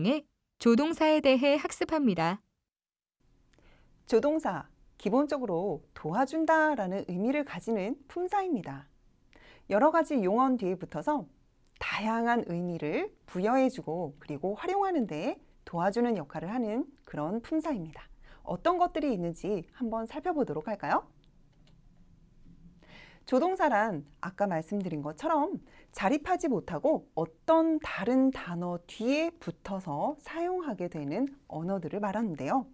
통해 조동사에 대해 학습합니다. 조동사, 기본적으로 도와준다라는 의미를 가지는 품사입니다. 여러 가지 용언 뒤에 붙어서 다양한 의미를 부여해주고 그리고 활용하는 데 도와주는 역할을 하는 그런 품사입니다. 어떤 것들이 있는지 한번 살펴보도록 할까요? 조동사란 아까 말씀드린 것처럼 자립하지 못하고 어떤 다른 단어 뒤에 붙어서 사용하게 되는 언어들을 말하는데요.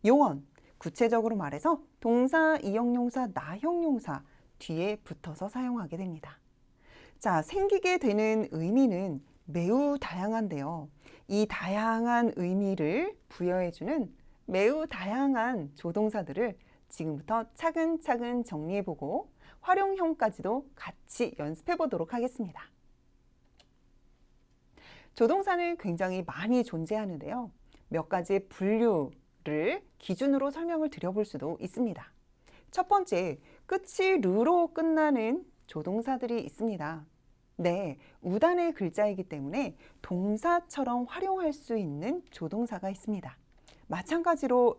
용언, 구체적으로 말해서 동사, 이형용사, 나형용사 뒤에 붙어서 사용하게 됩니다. 자, 생기게 되는 의미는 매우 다양한데요. 이 다양한 의미를 부여해주는 매우 다양한 조동사들을 지금부터 차근차근 정리해보고 활용형까지도 같이 연습해보도록 하겠습니다. 조동사는 굉장히 많이 존재하는데요. 몇 가지 분류를 기준으로 설명을 드려볼 수도 있습니다. 첫 번째, 끝이 르로 끝나는 조동사들이 있습니다. 네, 우단의 글자이기 때문에 동사처럼 활용할 수 있는 조동사가 있습니다. 마찬가지로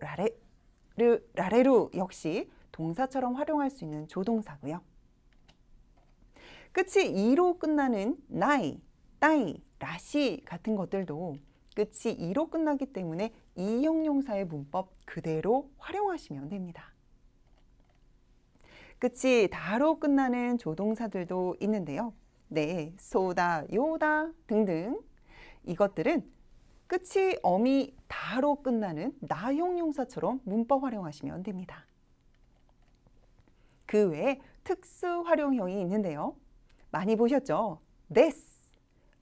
라레루 역시 동사처럼 활용할 수 있는 조동사고요. 끝이 이로 끝나는 나이, 따이, 라시 같은 것들도 끝이 이로 끝나기 때문에 이형용사의 문법 그대로 활용하시면 됩니다. 끝이 다로 끝나는 조동사들도 있는데요. 네, 소다, 요다 등등 이것들은 끝이 어미 다로 끝나는 나형용사처럼 문법 활용하시면 됩니다. 그 외에 특수 활용형이 있는데요. 많이 보셨죠? this,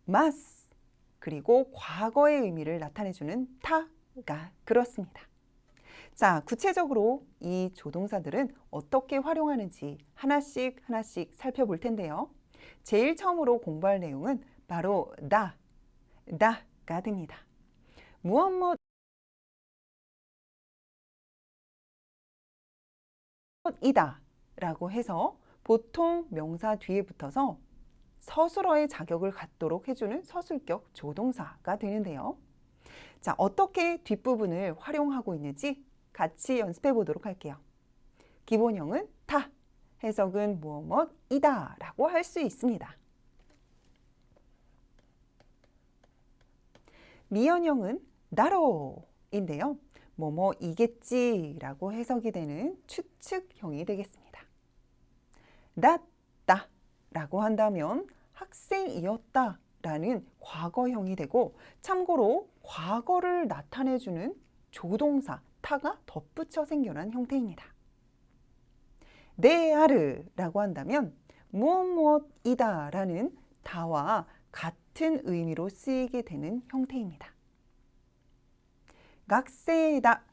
mas, 그리고 과거의 의미를 나타내주는 타가 그렇습니다. 자, 구체적으로 이 조동사들은 어떻게 활용하는지 하나씩 살펴볼 텐데요. 제일 처음으로 공부할 내용은 바로 다가 됩니다. 무엇이다 라고 해서 보통 명사 뒤에 붙어서 서술어의 자격을 갖도록 해주는 서술격 조동사가 되는데요. 자, 어떻게 뒷부분을 활용하고 있는지 같이 연습해 보도록 할게요. 기본형은 다, 해석은 무엇이다 라고 할 수 있습니다. 미연형은 나로인데요. 뭐뭐이겠지 라고 해석이 되는 추측형이 되겠습니다. 낫다 라고 한다면 학생이었다 라는 과거형이 되고, 참고로 과거를 나타내주는 조동사 타가 덧붙여 생겨난 형태입니다. 네아르 라고 한다면 무엇이다 라는 다와 같은 의미로 쓰이게 되는 형태입니다. 각세다,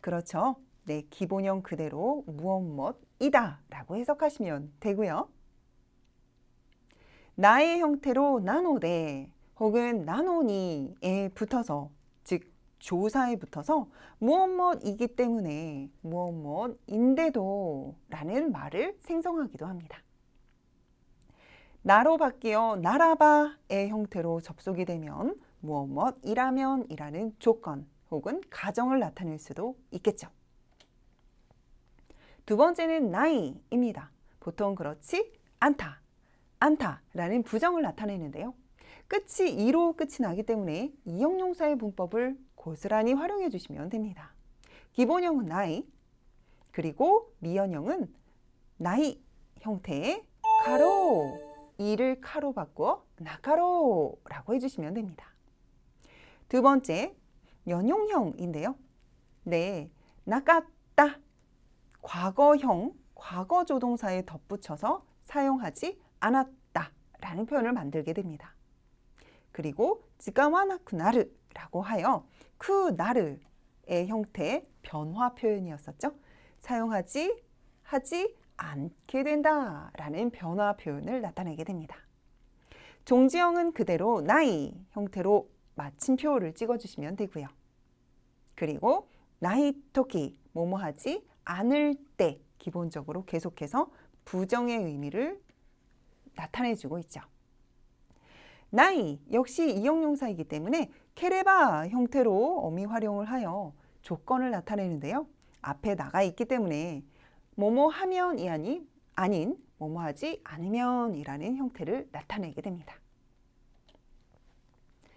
그렇죠? 네, 기본형 그대로 무엇이다 라고 해석하시면 되고요. 나의 형태로 나노데 혹은 나노니에 붙어서, 즉 조사에 붙어서 무엇이기 때문에 무엇인데도 라는 말을 생성하기도 합니다. 나로 바뀌어 나라바의 형태로 접속이 되면 무엇이라면 이라는 조건 혹은 가정을 나타낼 수도 있겠죠. 두 번째는 나이입니다. 보통 그렇지 않다라는 부정을 나타내는데요. 끝이 이로 끝이 나기 때문에 이형용사의 문법을 고스란히 활용해 주시면 됩니다. 기본형은 나이, 그리고 미연형은 나이 형태의 가로, 이를 카로 바꾸어 나카로라고 해주시면 됩니다. 두 번째, 연용형인데요. 네, 나갔다, 과거형, 과거 조동사에 덧붙여서 사용하지 않았다라는 표현을 만들게 됩니다. 그리고 지가와나쿠나르라고 하여 쿠나르의 형태의 변화 표현이었었죠. 하지 않게 된다라는 변화 표현을 나타내게 됩니다. 종지형은 그대로 나이 형태로 마침표를 찍어주시면 되고요. 그리고 나이 토키, 뭐뭐하지 않을 때, 기본적으로 계속해서 부정의 의미를 나타내주고 있죠. 나이 역시 이형용사이기 때문에 케레바 형태로 어미 활용을 하여 조건을 나타내는데요. 앞에 나가 있기 때문에 뭐뭐 하면이 아닌 뭐뭐 하지 않으면 이라는 형태를 나타내게 됩니다.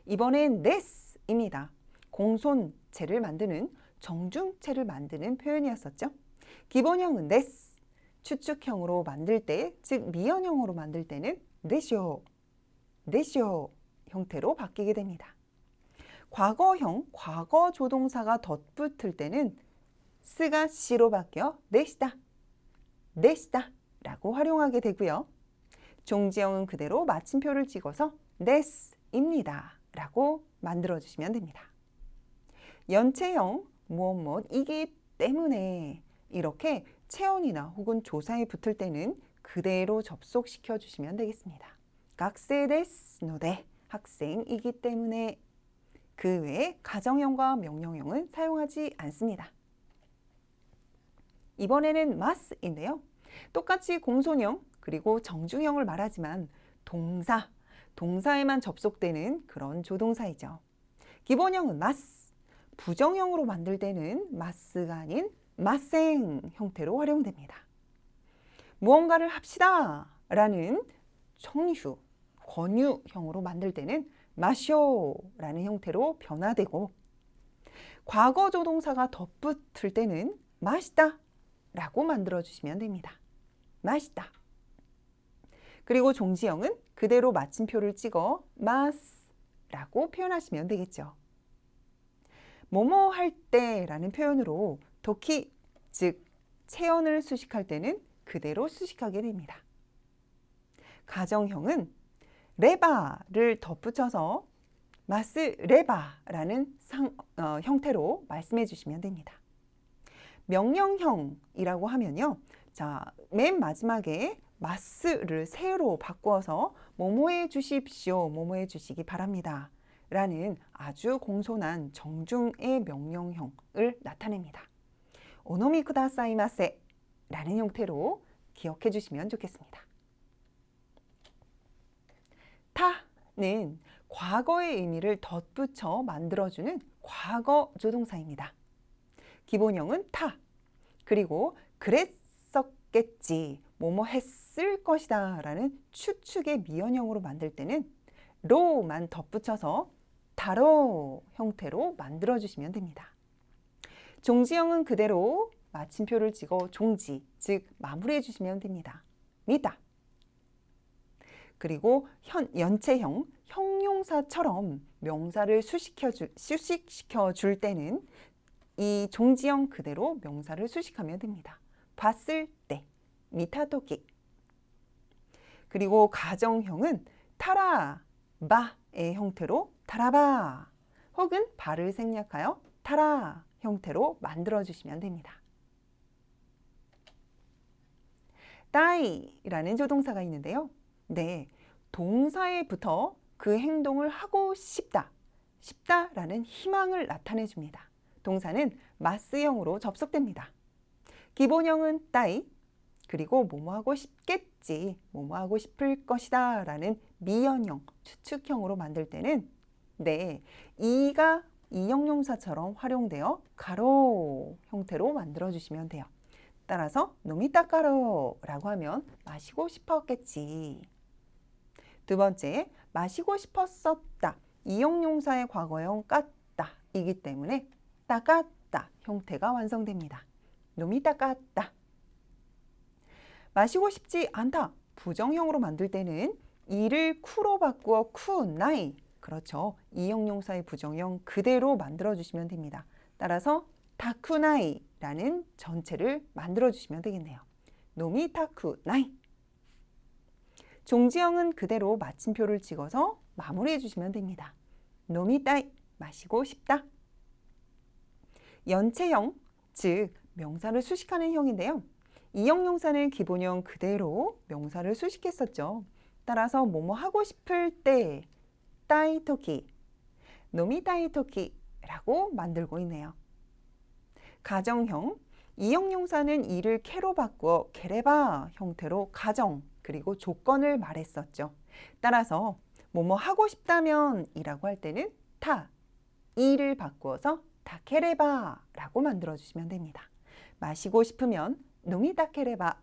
이번엔 this입니다. 공손체를 만드는 정중체를 만드는 표현이었었죠. 기본형은 this, 추측형으로 만들 때, 즉 미연형으로 만들 때는 this요 형태로 바뀌게 됩니다. 과거형, 과거 조동사가 덧붙을 때는 스가 시로 바뀌어 this다 라고 활용하게 되고요. 종지형은 그대로 마침표를 찍어서 this입니다 라고 만들어주시면 됩니다. 연체형, 무엇이기 때문에 이렇게 체언이나 혹은 조사에 붙을 때는 그대로 접속시켜 주시면 되겠습니다. 학생ですので, 학생이기 때문에. 그 외에 가정형과 명령형은 사용하지 않습니다. 이번에는 mas인데요. 똑같이 공손형 그리고 정중형을 말하지만 동사에만 접속되는 그런 조동사이죠. 기본형은 mas, 부정형으로 만들 때는 mas가 아닌 마생 형태로 활용됩니다. 무언가를 합시다 라는 청유, 권유형으로 만들 때는 마쇼라는 형태로 변화되고, 과거 조동사가 덧붙을 때는 맛있다 라고 만들어주시면 됩니다. 맛있다. 그리고 종지형은 그대로 마침표를 찍어 마스라고 표현하시면 되겠죠. 뭐뭐 할 때라는 표현으로 도키, 즉 체언을 수식할 때는 그대로 수식하게 됩니다. 가정형은 레바를 덧붙여서 마스 레바라는 형태로 말씀해 주시면 됩니다. 명령형이라고 하면요. 자, 맨 마지막에 마스를 세로 바꾸어서 뭐뭐해 주십시오, 뭐뭐해 주시기 바랍니다 라는 아주 공손한 정중의 명령형을 나타냅니다. 오노미 쿠다사이마세 라는 형태로 기억해 주시면 좋겠습니다. 타는 과거의 의미를 덧붙여 만들어주는 과거 조동사입니다. 기본형은 타, 그리고 그랬었겠지, 뭐뭐 했을 것이다 라는 추측의 미연형으로 만들 때는 로만 덧붙여서 다로 형태로 만들어주시면 됩니다. 종지형은 그대로 마침표를 찍어 종지, 즉 마무리해 주시면 됩니다. 미다. 그리고 연체형, 형용사처럼 명사를 수식시켜 줄 때는 이 종지형 그대로 명사를 수식하면 됩니다. 봤을 때, 미타토키. 그리고 가정형은 타라바의 형태로 타라바 혹은 바를 생략하여 타라 형태로 만들어주시면 됩니다. 따이라는 조동사가 있는데요. 네, 동사에 붙어 그 행동을 하고 싶다라는 희망을 나타내 줍니다. 동사는 마스형으로 접속됩니다. 기본형은 따이, 그리고 뭐뭐 하고 싶겠지, 뭐뭐 하고 싶을 것이다 라는 미연형, 추측형으로 만들 때는 네, 이가 이형용사처럼 활용되어 가로 형태로 만들어주시면 돼요. 따라서 노미타가로 라고 하면 마시고 싶었겠지. 두 번째, 마시고 싶었었다. 이형용사의 과거형 깠다 이기 때문에 따깠다 형태가 완성됩니다. 노미따깠다. 마시고 싶지 않다. 부정형으로 만들 때는 이를 쿠로 바꾸어 쿠나이. 그렇죠. 이형용사의 부정형 그대로 만들어주시면 됩니다. 따라서 타쿠나이라는 전체를 만들어주시면 되겠네요. 노미타쿠나이. 종지형은 그대로 마침표를 찍어서 마무리해 주시면 됩니다. 노미따이, 마시고 싶다. 연체형, 즉 명사를 수식하는 형인데요. 이형용사는 기본형 그대로 명사를 수식했었죠. 따라서 뭐뭐 하고 싶을 때 따이토키, 노미따이토키라고 만들고 있네요. 가정형, 이형용사는 이를 캐로 바꾸어 게레바 형태로 가정 그리고 조건을 말했었죠. 따라서 뭐뭐 하고 싶다면 이라고 할 때는 타, 이를 바꾸어서 다케레바 라고 만들어주시면 됩니다. 마시고 싶으면 노미 다케레바.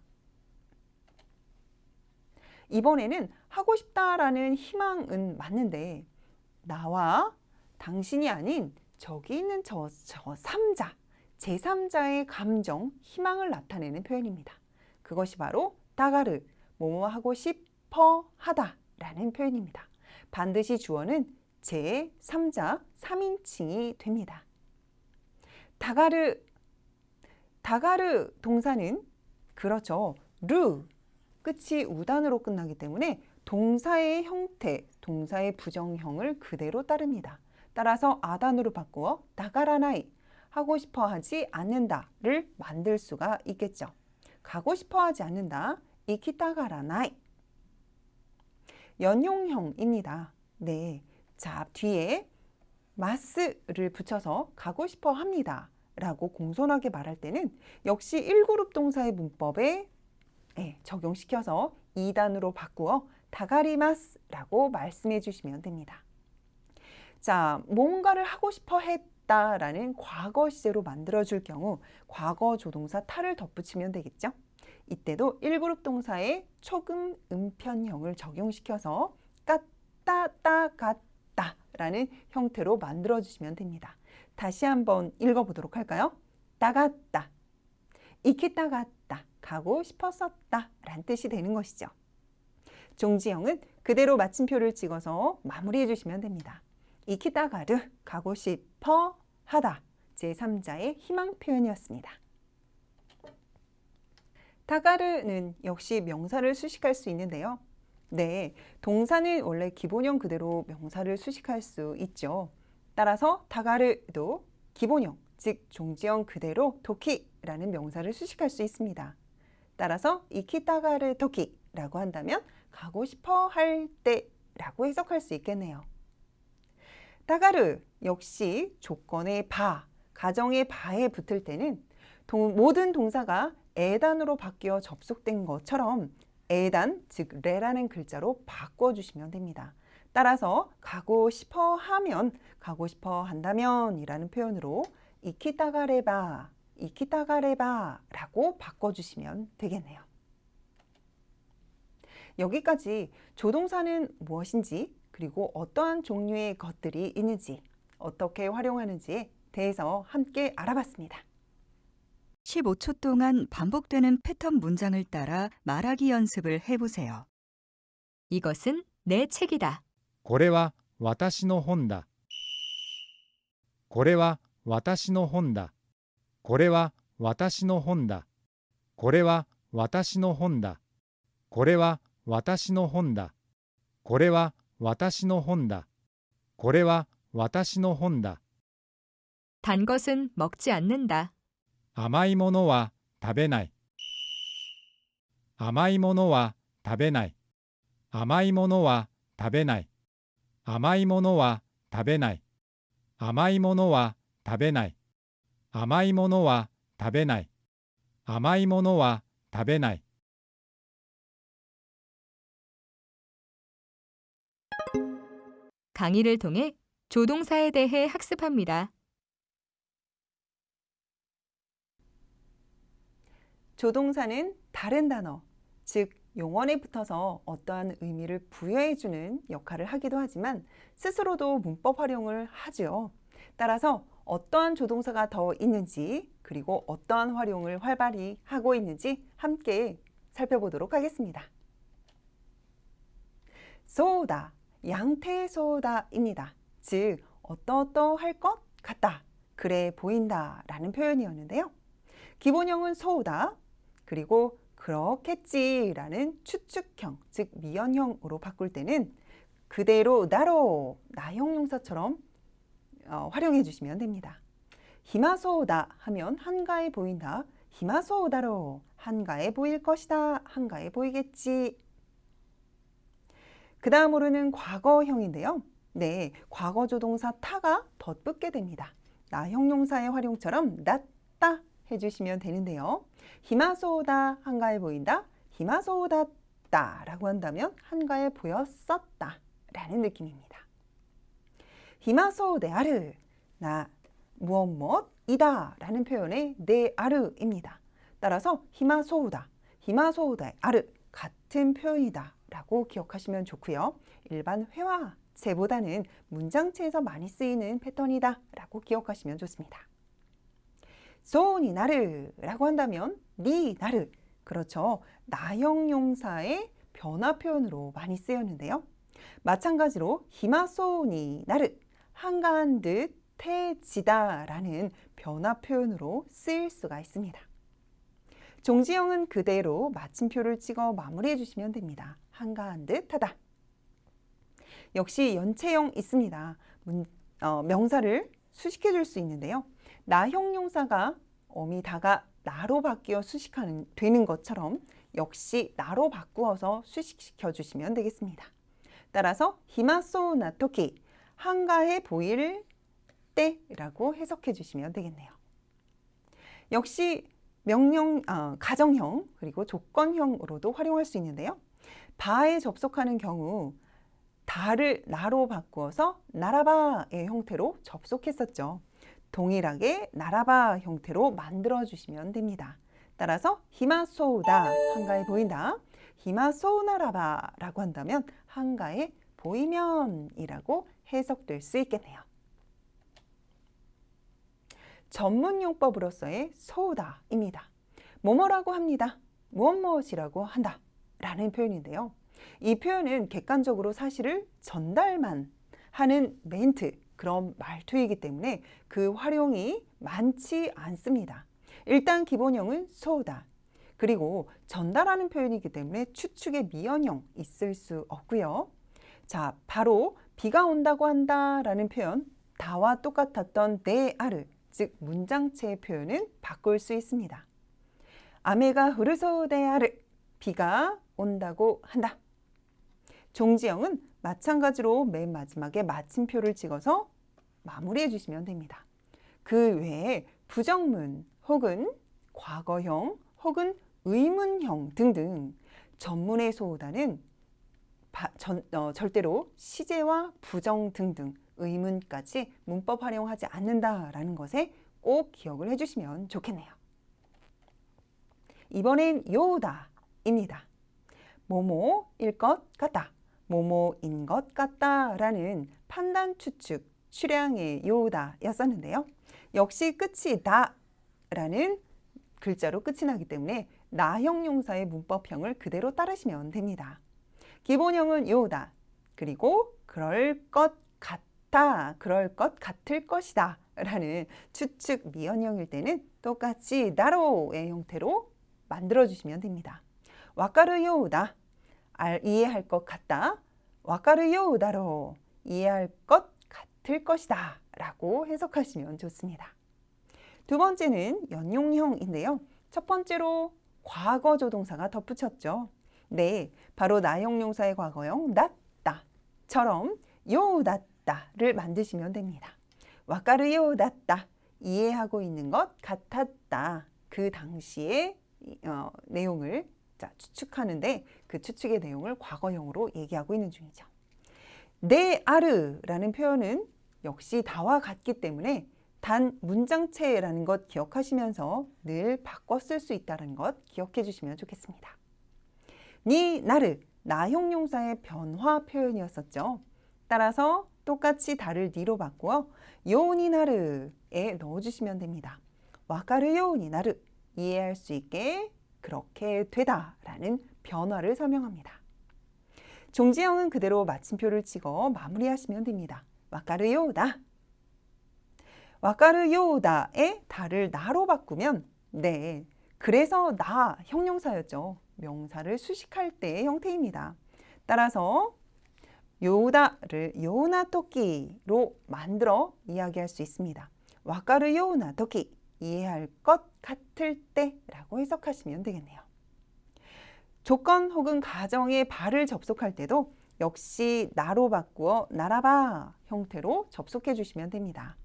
이번에는 하고 싶다라는 희망은 맞는데 나와 당신이 아닌 저기 있는 저 3자, 제3자의 감정, 희망을 나타내는 표현입니다. 그것이 바로 다가르, 뭐뭐 하고 싶어 하다 라는 표현입니다. 반드시 주어는 제3자 3인칭이 됩니다. 다가르 동사는 그렇죠. 르, 끝이 우단으로 끝나기 때문에 동사의 형태, 동사의 부정형을 그대로 따릅니다. 따라서 아단으로 바꾸어 다가라나이, 하고 싶어 하지 않는다를 만들 수가 있겠죠. 가고 싶어 하지 않는다, 이키타가라나이. 연용형입니다. 네, 자 뒤에 마스를 붙여서 가고 싶어 합니다 라고 공손하게 말할 때는 역시 1그룹 동사의 문법에 적용시켜서 2단으로 바꾸어 다가리마스 라고 말씀해 주시면 됩니다. 자, 뭔가를 하고 싶어 했다라는 과거 시제로 만들어줄 경우 과거 조동사 타를 덧붙이면 되겠죠. 이때도 1그룹 동사의 초금 음편형을 적용시켜서 까따 따갔다 라는 형태로 만들어주시면 됩니다. 다시 한번 읽어보도록 할까요? 따갔다, 이키따갔다, 가고 싶었었다 라는 뜻이 되는 것이죠. 종지형은 그대로 마침표를 찍어서 마무리해 주시면 됩니다. 이키따가르, 가고 싶어 하다, 제3자의 희망 표현이었습니다. 다가르는 역시 명사를 수식할 수 있는데요. 네, 동사는 원래 기본형 그대로 명사를 수식할 수 있죠. 따라서 다가르도 기본형, 즉 종지형 그대로 도키라는 명사를 수식할 수 있습니다. 따라서 이키타가르 도키라고 한다면 가고 싶어 할 때라고 해석할 수 있겠네요. 다가르 역시 조건의 바, 가정의 바에 붙을 때는 모든 동사가 에단으로 바뀌어 접속된 것처럼 에단, 즉 레라는 글자로 바꿔주시면 됩니다. 따라서 가고 싶어 하면, 가고 싶어 한다면 이라는 표현으로 이키타가레바, 이키타가레바 라고 바꿔주시면 되겠네요. 여기까지 조동사는 무엇인지, 그리고 어떠한 종류의 것들이 있는지, 어떻게 활용하는지에 대해서 함께 알아봤습니다. 15초 동안 반복되는 패턴 문장을 따라 말하기 연습을 해보세요. 이것은 내 책이다. これは私の本だ。これは私の本だ。これは私の本だ。これは私の本だ。これは私の本だ。これは私の本だ。これは私の本だ。 단 것은 먹지 않는다. 甘いものは食べない。甘いものは食べない。甘いものは食べない。甘いものは食べない。甘いものは食べない。甘いものは食べない。甘いものは食べない。 강의를 통해 조동사에 대해 학습합니다. 조동사는 다른 단어, 즉 용언에 붙어서 어떠한 의미를 부여해주는 역할을 하기도 하지만 스스로도 문법 활용을 하죠. 따라서 어떠한 조동사가 더 있는지, 그리고 어떠한 활용을 활발히 하고 있는지 함께 살펴보도록 하겠습니다. 소다, 양태소다입니다. 즉 어떠할 것 같다, 그래 보인다 라는 표현이었는데요. 기본형은 소다, 그리고 그렇겠지라는 추측형, 즉 미연형으로 바꿀 때는 그대로 나로, 나형용사처럼 활용해 주시면 됩니다. 히마소다 하면 한가해 보인다, 히마소다로, 한가해 보일 것이다, 한가해 보이겠지. 그 다음으로는 과거형인데요. 네, 과거 조동사 타가 덧붙게 됩니다. 나형용사의 활용처럼 낫다 해주시면 되는데요. 히마소다, 한가해 보인다, 히마소다다 라고 한다면 한가해 보였었다 라는 느낌입니다. 히마소데아르, 나 무엇이다 라는 표현의 네 아르입니다. 따라서 히마소우다, 히마소우다의 아르 같은 표현이다 라고 기억하시면 좋고요. 일반 회화체보다는 문장체에서 많이 쓰이는 패턴이다 라고 기억하시면 좋습니다. 소니 나르 라고 한다면 니 나르, 그렇죠. 나형용사의 변화 표현으로 많이 쓰였는데요. 마찬가지로 히마소니 나르, 한가한 듯 태지다 라는 변화 표현으로 쓰일 수가 있습니다. 종지형은 그대로 마침표를 찍어 마무리해 주시면 됩니다. 한가한 듯 하다. 역시 연체형 있습니다. 명사를 수식해 줄 수 있는데요. 나형용사가 어미다가 나로 바뀌어 되는 것처럼 역시 나로 바꾸어서 수식시켜 주시면 되겠습니다. 따라서 히마소 나토키, 한가해 보일 때라고 해석해 주시면 되겠네요. 역시 가정형 그리고 조건형으로도 활용할 수 있는데요. 바에 접속하는 경우 다를 나로 바꾸어서 나라바의 형태로 접속했었죠. 동일하게 나라바 형태로 만들어 주시면 됩니다. 따라서 히마소우다, 한가해 보인다. 히마소우나라바라고 한다면 한가해 보이면이라고 해석될 수 있겠네요. 전문용법으로서의 소우다입니다. 뭐뭐라고 합니다. 무엇이라고 한다 라는 표현인데요. 이 표현은 객관적으로 사실을 전달만 하는 멘트, 그런 말투이기 때문에 그 활용이 많지 않습니다. 일단 기본형은 소우다. 그리고 전달하는 표현이기 때문에 추측의 미연형 있을 수 없고요. 자, 바로 비가 온다고 한다라는 표현, 다와 똑같았던 네 아르, 즉 문장체의 표현은 바꿀 수 있습니다. 아메가 흐르소 네 아르, 비가 온다고 한다. 종지형은 마찬가지로 맨 마지막에 마침표를 찍어서 마무리해 주시면 됩니다. 그 외에 부정문 혹은 과거형 혹은 의문형 등등 전문의 소우다는 절대로 시제와 부정 등등 의문까지 문법 활용하지 않는다라는 것에 꼭 기억을 해주시면 좋겠네요. 이번엔 요다입니다. 뭐뭐일 것 같다, 뭐뭐인 것 같다라는 판단, 추측, 추량의 요다였었는데요. 역시 끝이 다라는 글자로 끝이 나기 때문에 나형용사의 문법형을 그대로 따르시면 됩니다. 기본형은 요다, 그리고 그럴 것 같다, 그럴 것 같을 것이다 라는 추측 미연형일 때는 똑같이 나로의 형태로 만들어주시면 됩니다. 와카르 요다, 이해할 것 같다. 와카르 요다로, 이해할 것 같을 것이다 라고 해석하시면 좋습니다. 두 번째는 연용형인데요. 첫 번째로 과거 조동사가 덧붙였죠. 네, 바로 나형용사의 과거형 낫다처럼 요낫다를 만드시면 됩니다. 와카르 요낫다, 이해하고 있는 것 같았다. 그 당시의 내용을 추측하는데 그 추측의 내용을 과거형으로 얘기하고 있는 중이죠. 네 아르라는 표현은 역시 다와 같기 때문에 단 문장체라는 것 기억하시면서 늘 바꿔 쓸 수 있다는 것 기억해 주시면 좋겠습니다. 니 나르, 나형용사의 변화 표현이었었죠. 따라서 똑같이 다를 니로 바꾸어 요니 나르에 넣어주시면 됩니다. 와카르 요니 나르, 이해할 수 있게 그렇게 되다라는 변화를 설명합니다. 종지형은 그대로 마침표를 찍어 마무리하시면 됩니다. 와카르 요다. 와카르 요다의 다를 나로 바꾸면 네, 그래서 나 형용사였죠. 명사를 수식할 때의 형태입니다. 따라서 요다를 요나토끼로 만들어 이야기할 수 있습니다. 와카르 요나토끼, 이해할 것 같을 때라고 해석하시면 되겠네요. 조건 혹은 가정의 바를 접속할 때도 역시 나로 바꾸어 나라바 형태로 접속해 주시면 됩니다.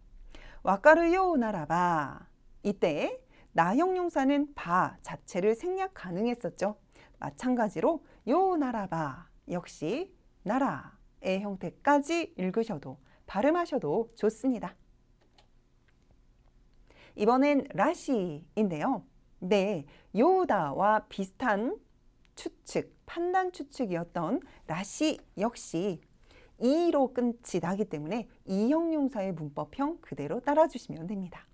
와카르요 나라바, 이때 나형용사는 바 자체를 생략 가능했었죠. 마찬가지로 요 나라바 역시 나라의 형태까지 읽으셔도 발음하셔도 좋습니다. 이번엔 라시인데요. 네, 요다와 비슷한 추측, 판단 추측이었던 라시 역시 이로 끝이 나기 때문에 이형용사의 문법형 그대로 따라주시면 됩니다.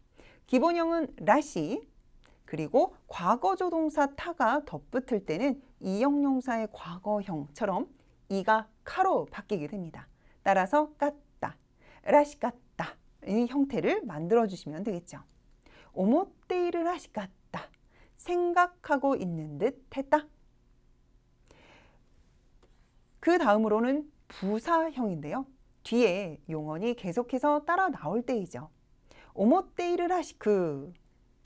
기본형은 라시, 그리고 과거조동사 타가 덧붙을 때는 이형용사의 과거형처럼 이가 카로 바뀌게 됩니다. 따라서 깠다, 라시 깠다 이 형태를 만들어주시면 되겠죠. 오모테이를 라시 깠다, 생각하고 있는 듯 했다. 그 다음으로는 부사형인데요. 뒤에 용언이 계속해서 따라 나올 때이죠. 오모테이를 하시크,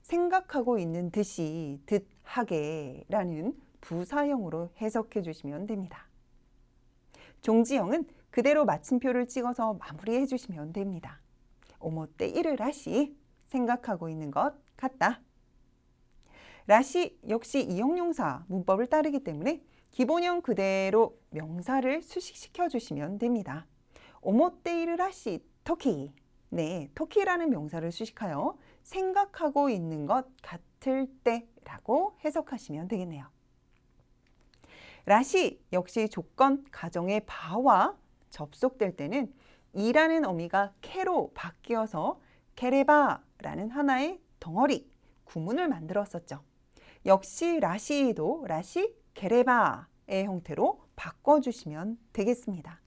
생각하고 있는 듯이 듯하게 라는 부사형으로 해석해 주시면 됩니다. 종지형은 그대로 마침표를 찍어서 마무리해 주시면 됩니다. 오모테이를 하시, 생각하고 있는 것 같다. 라시 역시 이형용사 문법을 따르기 때문에 기본형 그대로 명사를 수식시켜 주시면 됩니다. 오모테이를 하시 토키. 네, 토키라는 명사를 수식하여 생각하고 있는 것 같을 때라고 해석하시면 되겠네요. 라시 역시 조건 가정의 바와 접속될 때는 이라는 어미가 캐로 바뀌어서 케레바라는 하나의 덩어리, 구문을 만들었었죠. 역시 라시도 라시 게레바의 형태로 바꿔주시면 되겠습니다.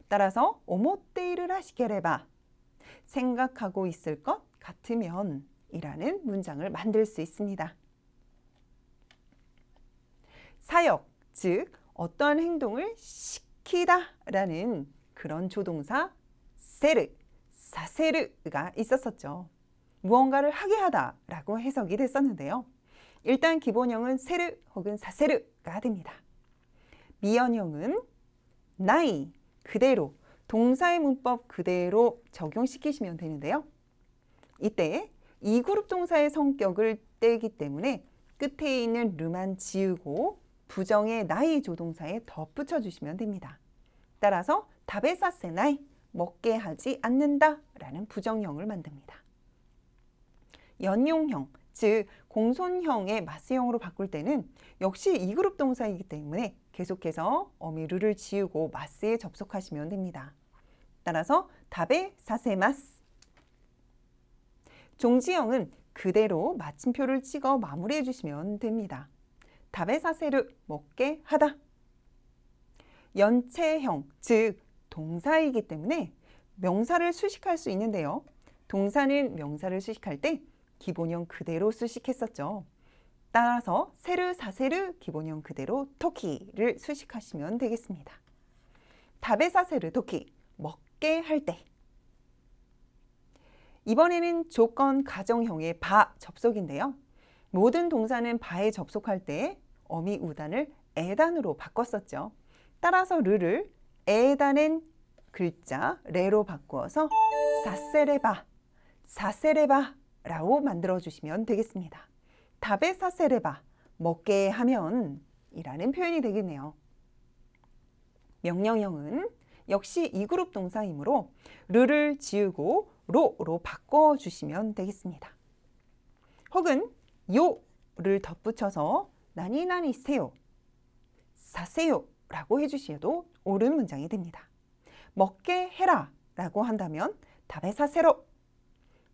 따라서 오모테이를 하시게레바, 생각하고 있을 것 같으면 이라는 문장을 만들 수 있습니다. 사역, 즉 어떠한 행동을 시키다 라는 그런 조동사 세르, 사세르가 있었었죠. 무언가를 하게 하다 라고 해석이 됐었는데요. 일단 기본형은 세르 혹은 사세르가 됩니다. 미연형은 나이, 그대로, 동사의 문법 그대로 적용시키시면 되는데요. 이때 이그룹 동사의 성격을 떼기 때문에 끝에 있는 르만 지우고 부정의 나이 조동사에 덧붙여 주시면 됩니다. 따라서 다베사세 나이, 먹게 하지 않는다 라는 부정형을 만듭니다. 연용형, 즉 공손형의 마스형으로 바꿀 때는 역시 이그룹 동사이기 때문에 계속해서 어미르를 지우고 마스에 접속하시면 됩니다. 따라서 답에 사세마스. 종지형은 그대로 마침표를 찍어 마무리해 주시면 됩니다. 답에 사세르, 먹게 하다. 연체형, 즉 동사이기 때문에 명사를 수식할 수 있는데요. 동사는 명사를 수식할 때 기본형 그대로 수식했었죠. 따라서 세르, 사세르 기본형 그대로 토키를 수식하시면 되겠습니다. 답에 사세르 토키, 먹게 할 때. 이번에는 조건 가정형의 바 접속인데요. 모든 동사는 바에 접속할 때 어미 우단을 에단으로 바꿨었죠. 따라서 르를 에단엔 글자 레로 바꾸어서 사세레바, 사세레바 라고 만들어주시면 되겠습니다. 답에 사세레바, 먹게 하면 이라는 표현이 되겠네요. 명령형은 역시 이그룹 동사이므로 르를 지우고 로로 바꿔주시면 되겠습니다. 혹은 요를 덧붙여서 나니나니 세요, 사세요 라고 해주셔도 옳은 문장이 됩니다. 먹게 해라 라고 한다면 답에 사세로,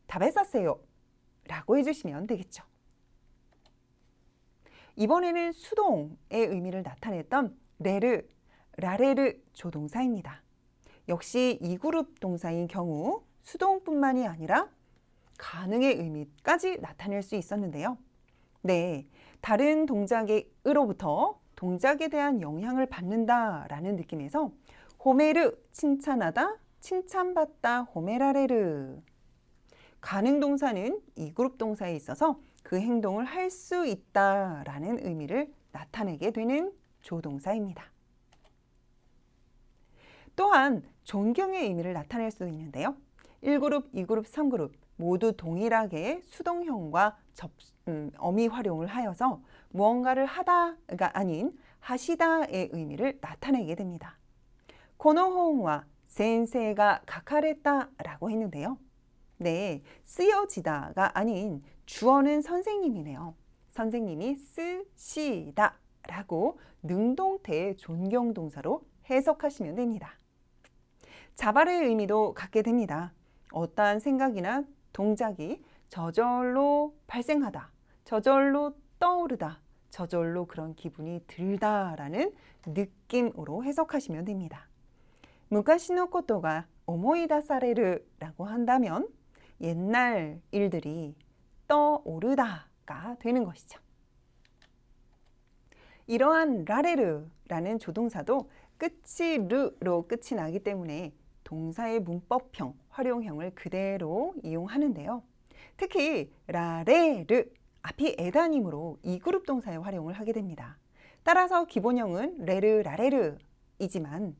답에 사세요 라고 해주시면 되겠죠. 이번에는 수동의 의미를 나타냈던 레르, 라레르 조동사입니다. 역시 이그룹 동사인 경우 수동뿐만이 아니라 가능의 의미까지 나타낼 수 있었는데요. 네, 다른 동작의 으로부터 동작에 대한 영향을 받는다라는 느낌에서 호메르, 칭찬하다, 칭찬받다, 호메라레르. 가능 동사는 이그룹 동사에 있어서 그 행동을 할 수 있다라는 의미를 나타내게 되는 조동사입니다. 또한 존경의 의미를 나타낼 수 있는데요. 1그룹, 2그룹, 3그룹 모두 동일하게 수동형과 어미 활용을 하여서 무언가를 하다가 아닌 하시다의 의미를 나타내게 됩니다. 코노혼과 센세가 가카레타라고 했는데요. 네, 쓰여지다가 아닌 주어는 선생님이네요. 선생님이 쓰시다 라고 능동태 존경동사로 해석하시면 됩니다. 자발의 의미도 갖게 됩니다. 어떠한 생각이나 동작이 저절로 발생하다, 저절로 떠오르다, 저절로 그런 기분이 들다라는 느낌으로 해석하시면 됩니다. 무가시노 코토가 오모이다 사레르라고 한다면 옛날 일들이 떠오르다가 되는 것이죠. 이러한 라레르라는 조동사도 끝이 르로 끝이 나기 때문에 동사의 문법형, 활용형을 그대로 이용하는데요. 특히 라레르, 앞이 에다님으로 이그룹 동사의 활용을 하게 됩니다. 따라서 기본형은 레르, 라레르이지만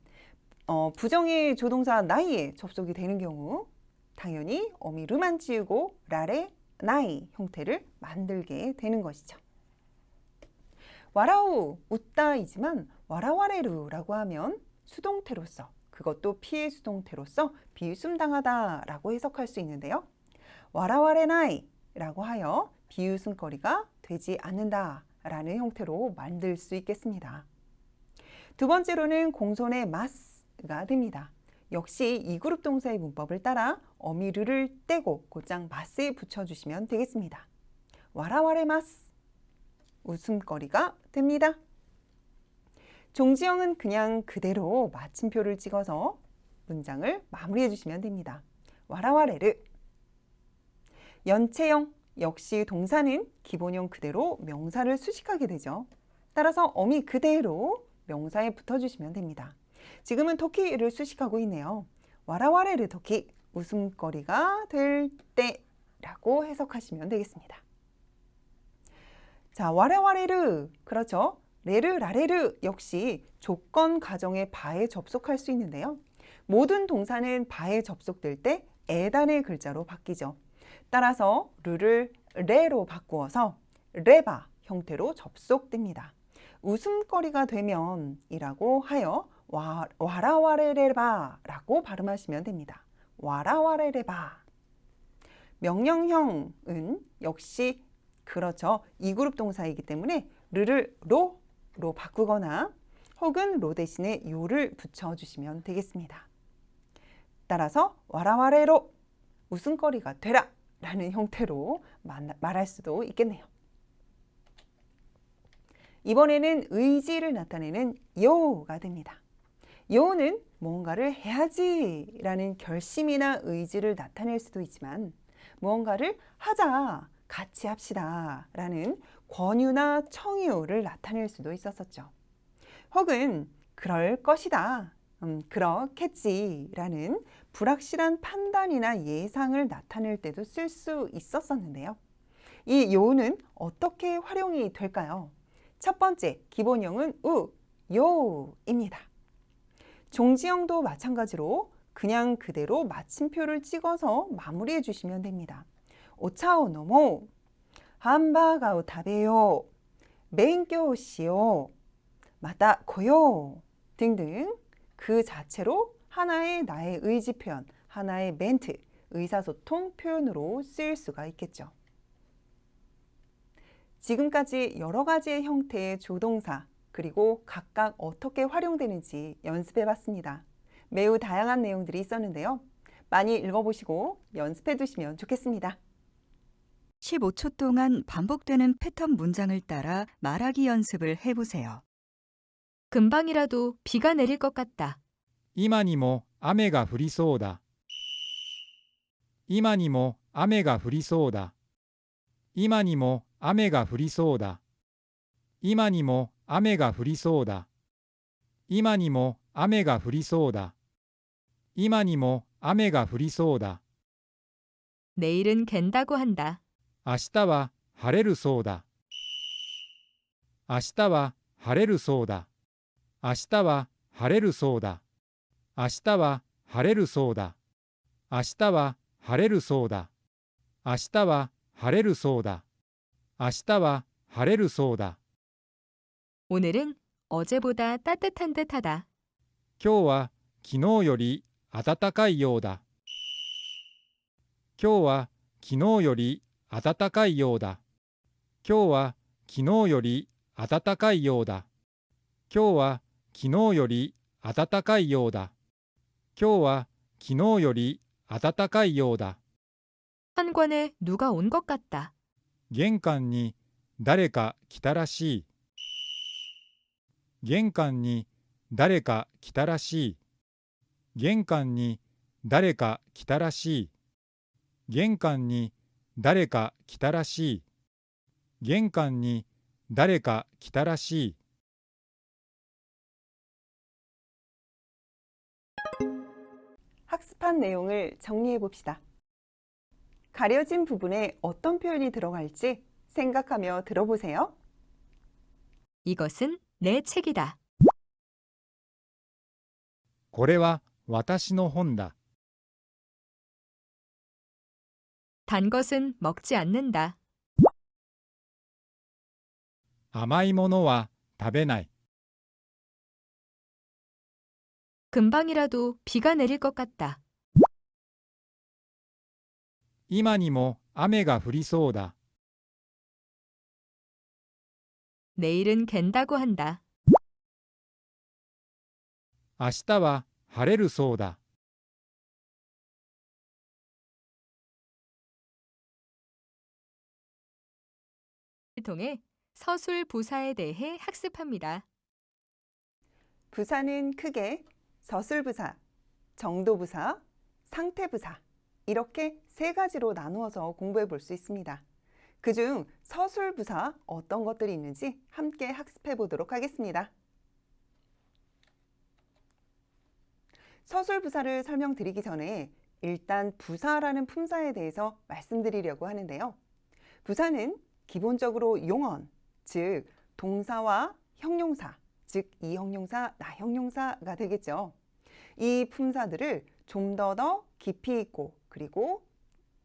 부정의 조동사 나이에 접속이 되는 경우 당연히 어미르만 지우고 라레, 나이 형태를 만들게 되는 것이죠. 와라우, 웃다이지만 와라와레루라고 하면 수동태로서, 그것도 피해 수동태로서 비웃음당하다라고 해석할 수 있는데요. 와라와레나이라고 하여 비웃음거리가 되지 않는다라는 형태로 만들 수 있겠습니다. 두 번째로는 공손의 마스가 됩니다. 역시 이그룹 동사의 문법을 따라 어미르를 떼고 곧장 마스에 붙여주시면 되겠습니다. 와라와레마스, 웃음거리가 됩니다. 종지형은 그냥 그대로 마침표를 찍어서 문장을 마무리해 주시면 됩니다. 와라와레르. 연체형, 역시 동사는 기본형 그대로 명사를 수식하게 되죠. 따라서 어미 그대로 명사에 붙어주시면 됩니다. 지금은 토끼를 수식하고 있네요. 와라와레르 토끼, 웃음거리가 될 때라고 해석하시면 되겠습니다. 자, 와라와레르, 그렇죠. 레르, 라레르 역시 조건 가정의 바에 접속할 수 있는데요. 모든 동사는 바에 접속될 때 에단의 글자로 바뀌죠. 따라서 르를 레로 바꾸어서 레바 형태로 접속됩니다. 웃음거리가 되면 이라고 하여 와라와레레바라고 발음하시면 됩니다. 와라와레레바. 명령형은 역시 그렇죠. 이그룹 동사이기 때문에 르를 로로 바꾸거나 혹은 로 대신에 요를 붙여주시면 되겠습니다. 따라서 와라와레로 웃음거리가 되라 라는 형태로 말할 수도 있겠네요. 이번에는 의지를 나타내는 요가 됩니다. 요는 무언가를 해야지 라는 결심이나 의지를 나타낼 수도 있지만 무언가를 하자, 같이 합시다 라는 권유나 청유를 나타낼 수도 있었었죠. 혹은 그럴 것이다, 그렇겠지 라는 불확실한 판단이나 예상을 나타낼 때도 쓸 수 있었었는데요. 이 요는 어떻게 활용이 될까요? 첫 번째, 기본형은 요입니다. 종지형도 마찬가지로 그냥 그대로 마침표를 찍어서 마무리해 주시면 됩니다. 오차오 노모, 함바가오 타베요, 벤교 시요, 마다 고요 등등 그 자체로 하나의 나의 의지 표현, 하나의 멘트, 의사소통 표현으로 쓰일 수가 있겠죠. 지금까지 여러 가지의 형태의 조동사, 그리고 각각 어떻게 활용되는지 연습해 봤습니다. 매우 다양한 내용들이 있었는데요. 많이 읽어보시고 연습해 두시면 좋겠습니다. 15초 동안 반복되는 패턴 문장을 따라 말하기 연습을 해보세요. 금방이라도 비가 내릴 것 같다. 今にも雨が降りそうだ。今にも雨が降りそうだ。今にも雨が降りそうだ。今にも雨が降りそうだ。今にも雨が降りそうだ。今にも雨が降りそうだ。 내일은 갠다고 한다. 明日は晴れるそうだ。明日は晴れるそうだ。明日は晴れるそうだ。明日は晴れるそうだ。明日は晴れるそうだ。明日は晴れるそうだ。明日は晴れるそうだ。 오늘은 어제보다 따뜻한 듯하다. 今日は昨日より暖かいようだ。今日は昨日より暖かいようだ。今日は昨日より暖かいようだ。今日は昨日より暖かいようだ。今日は昨日より暖かいようだ。 현관에 누가 온 것 같다. 玄関に誰か来たらしい。玄関に誰か来たらしい。玄関に誰か来たらしい。玄関に誰か来たらしい。玄関に誰か来たらしい。 학습한 내용을 정리해 봅시다. 가려진 부분에 어떤 표현이 들어갈지 생각하며 들어보세요. 이것은 내 책이다. これは私の本だ。 단 것은 먹지 않는다. 甘いものは食べない。 금방이라도 비가 내릴 것 같다. 今にも雨が降りそうだ。 내일은 갠다고 한다. 明日は晴れるそうだ。 통해 서술 부사에 대해 학습합니다. 부사는 크게 서술부사, 정도부사, 상태부사 이렇게 세 가지로 나누어서 공부해 볼 수 있습니다. 그중 서술부사 어떤 것들이 있는지 함께 학습해 보도록 하겠습니다. 서술부사를 설명드리기 전에 일단 부사라는 품사에 대해서 말씀드리려고 하는데요. 부사는 기본적으로 용언, 즉 동사와 형용사, 즉 이형용사, 나형용사가 되겠죠. 이 품사들을 좀 더 깊이 있고 그리고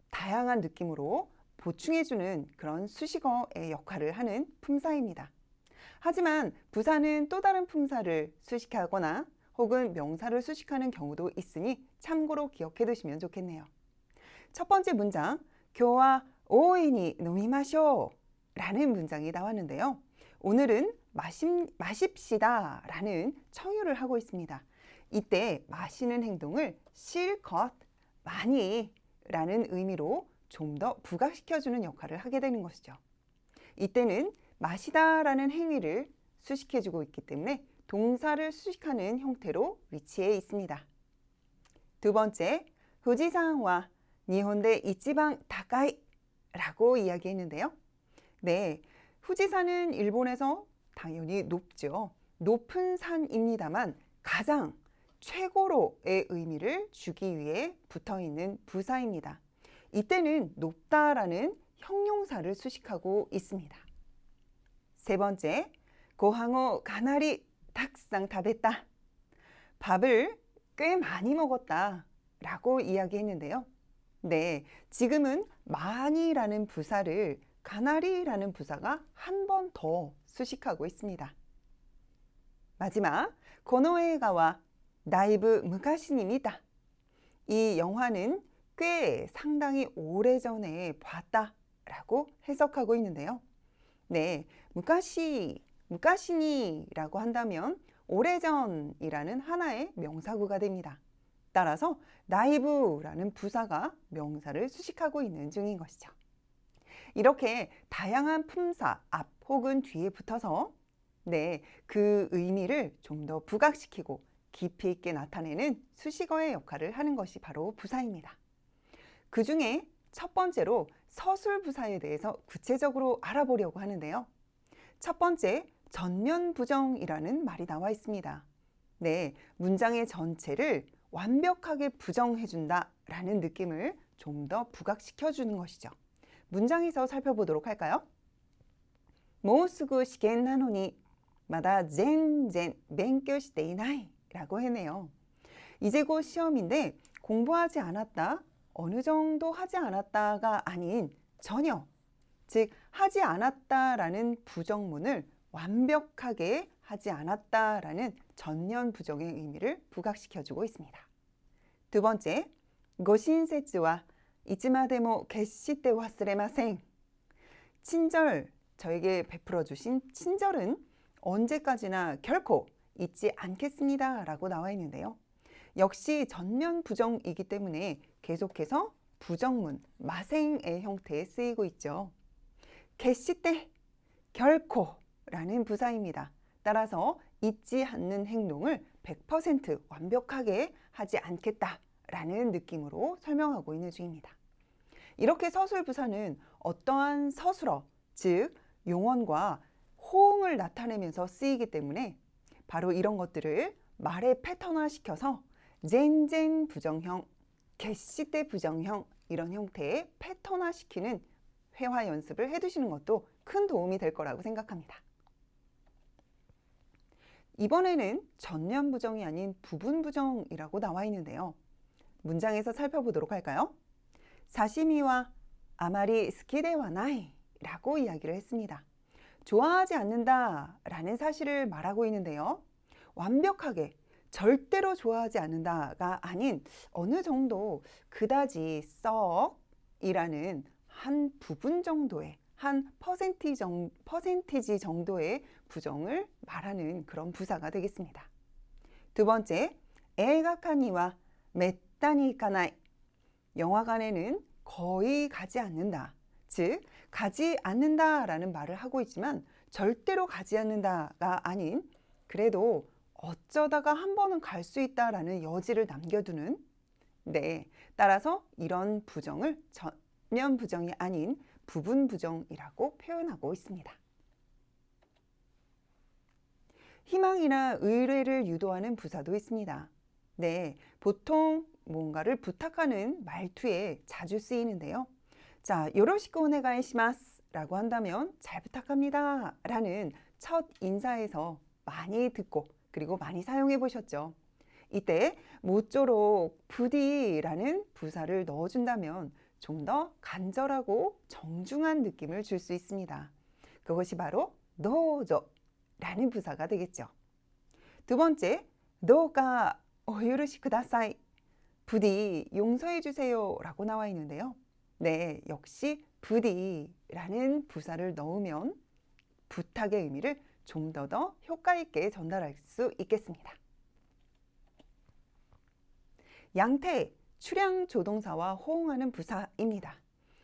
다양한 느낌으로 보충해주는 그런 수식어의 역할을 하는 품사입니다. 하지만 부사는 또 다른 품사를 수식하거나 혹은 명사를 수식하는 경우도 있으니 참고로 기억해 두시면 좋겠네요. 첫 번째 문장, 교와 오이니 노미마쇼 라는 문장이 나왔는데요. 오늘은 마십시다 라는 청유를 하고 있습니다. 이때 마시는 행동을 실컷, 많이 라는 의미로 좀 더 부각시켜주는 역할을 하게 되는 것이죠. 이때는 마시다 라는 행위를 수식해주고 있기 때문에 동사를 수식하는 형태로 위치해 있습니다. 두 번째, 후지산과 니혼데 이치방 다카이 라고 이야기했는데요. 네, 후지산은 일본에서 당연히 높죠. 높은 산입니다만 가장 최고로의 의미를 주기 위해 붙어있는 부사입니다. 이때는 높다라는 형용사를 수식하고 있습니다. 세 번째, 고항오 가나리 탁상 다베다. 밥을 꽤 많이 먹었다 라고 이야기했는데요. 네, 지금은 많이라는 부사를 가나리라는 부사가 한 번 더 수식하고 있습니다. 마지막, 고노에가와 다이브 무가시니입니다. 이 영화는 꽤 상당히 오래전에 봤다 라고 해석하고 있는데요. 네, 무가시니라고 한다면 오래전이라는 하나의 명사구가 됩니다. 따라서 다이브라는 부사가 명사를 수식하고 있는 중인 것이죠. 이렇게 다양한 품사 앞 혹은 뒤에 붙어서 그 의미를 좀 더 부각시키고 깊이 있게 나타내는 수식어의 역할을 하는 것이 바로 부사입니다. 그 중에 첫 번째로 서술부사에 대해서 구체적으로 알아보려고 하는데요. 첫 번째, 전면부정이라는 말이 나와 있습니다. 네, 문장의 전체를 완벽하게 부정해준다 라는 느낌을 좀 더 부각시켜주는 것이죠. 문장에서 살펴보도록 할까요? もうすぐ試験なのにまだ全然勉強していない라고 했네요. 이제 곧 시험인데 공부하지 않았다, 어느 정도 하지 않았다가 아닌 전혀, 즉 하지 않았다라는 부정문을 완벽하게 하지 않았다라는 전면 부정의 의미를 부각시켜주고 있습니다. 두 번째, 고신세츠와 이츠마데모 게시때 와스레마생. 친절, 저에게 베풀어 주신 친절은 언제까지나 결코 잊지 않겠습니다 라고 나와 있는데요. 역시 전면 부정이기 때문에 계속해서 부정문, 마생의 형태에 쓰이고 있죠. 게시때, 결코 라는 부사입니다. 따라서 잊지 않는 행동을 100% 완벽하게 하지 않겠다 라는 느낌으로 설명하고 있는 중입니다. 이렇게 서술부사는 어떠한 서술어, 즉 용언과 호응을 나타내면서 쓰이기 때문에 바로 이런 것들을 말에 패턴화시켜서 젠젠 부정형, 게시때 부정형 이런 형태의 패턴화시키는 회화 연습을 해두시는 것도 큰 도움이 될 거라고 생각합니다. 이번에는 전면 부정이 아닌 부분 부정이라고 나와 있는데요. 문장에서 살펴보도록 할까요? 사시미와 아마리 스키데와 나이 라고 이야기를 했습니다. 좋아하지 않는다 라는 사실을 말하고 있는데요. 완벽하게 절대로 좋아하지 않는다가 아닌 어느 정도 그다지 썩이라는 한 부분 정도의 한 퍼센티지 정도의 부정을 말하는 그런 부사가 되겠습니다. 두 번째, 에가카니와 메tta니 이카나이. 영화관에는 거의 가지 않는다. 즉, 가지 않는다라는 말을 하고 있지만 절대로 가지 않는다가 아닌 그래도 어쩌다가 한 번은 갈 수 있다라는 여지를 남겨두는 따라서 이런 부정을 전면 부정이 아닌 부분 부정이라고 표현하고 있습니다. 희망이나 의뢰를 유도하는 부사도 있습니다. 보통 뭔가를 부탁하는 말투에 자주 쓰이는데요. 자, 요로시쿠 오네가이시마스 라고 한다면 잘 부탁합니다 라는 첫 인사에서 많이 듣고 그리고 많이 사용해 보셨죠. 이때 모쪼록 부디라는 부사를 넣어준다면 좀 더 간절하고 정중한 느낌을 줄 수 있습니다. 그것이 바로 도조 라는 부사가 되겠죠. 두 번째, 도우가 오요르시 쿠다사이. 부디 용서해 주세요 라고 나와 있는데요. 역시 부디라는 부사를 넣으면 부탁의 의미를 좀 더 효과 있게 전달할 수 있겠습니다. 양태, 출양 조동사와 호응하는 부사입니다.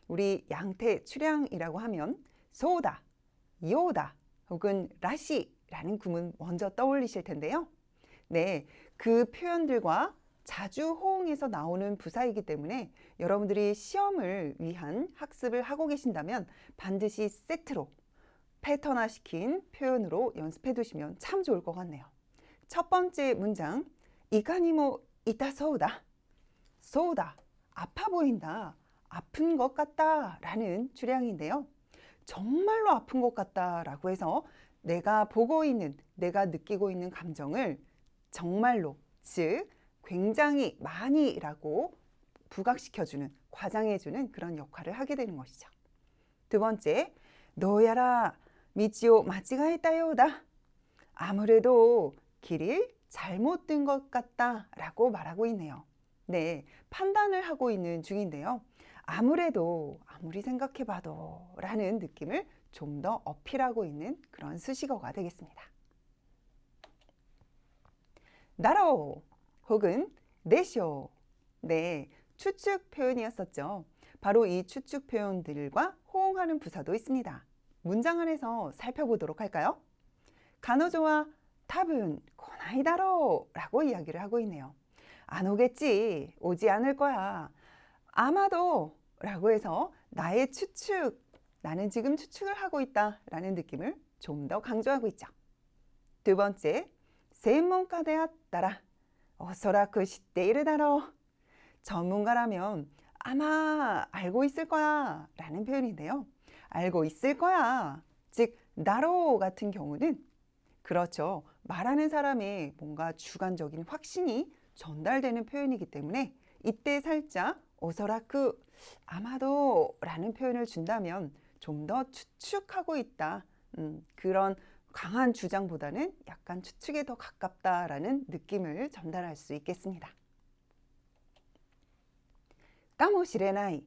우리 양태, 출양이라고 하면 소다, 요다 혹은 라시라는 구문 먼저 떠올리실 텐데요. 그 표현들과 자주 호응해서 나오는 부사이기 때문에 여러분들이 시험을 위한 학습을 하고 계신다면 반드시 세트로 패턴화시킨 표현으로 연습해 두시면 참 좋을 것 같네요. 첫 번째 문장, 이카니모 이타소우다. 소우다, 아파 보인다, 아픈 것 같다 라는 주량인데요. 정말로 아픈 것 같다 라고 해서 내가 보고 있는, 내가 느끼고 있는 감정을 정말로, 즉 굉장히 많이라고 부각시켜주는, 과장해주는 그런 역할을 하게 되는 것이죠. 두 번째, 노야라 미치오 마치가했다 요다. 아무래도 길이 잘못 든 것 같다 라고 말하고 있네요. 판단을 하고 있는 중인데요. 아무래도, 아무리 생각해봐도 라는 느낌을 좀 더 어필하고 있는 그런 수식어가 되겠습니다. 나로 혹은 네쇼. 추측 표현이었었죠. 바로 이 추측 표현들과 호응하는 부사도 있습니다. 문장 안에서 살펴보도록 할까요? 가노조와 타분 고나이다로 라고 이야기를 하고 있네요. 안 오겠지, 오지 않을 거야, 아마도 라고 해서 나의 추측, 나는 지금 추측을 하고 있다 라는 느낌을 좀 더 강조하고 있죠. 두 번째,専門家であったらおそらく知っているだろう. 전문가라면 아마 알고 있을 거야 라는 표현인데요. 알고 있을 거야, 즉 나로 같은 경우는 그렇죠. 말하는 사람의 뭔가 주관적인 확신이 전달되는 표현이기 때문에 이때 살짝 오서라쿠, 아마도 라는 표현을 준다면 좀 더 추측하고 있다, 그런 강한 주장보다는 약간 추측에 더 가깝다라는 느낌을 전달할 수 있겠습니다. 까모시레나이.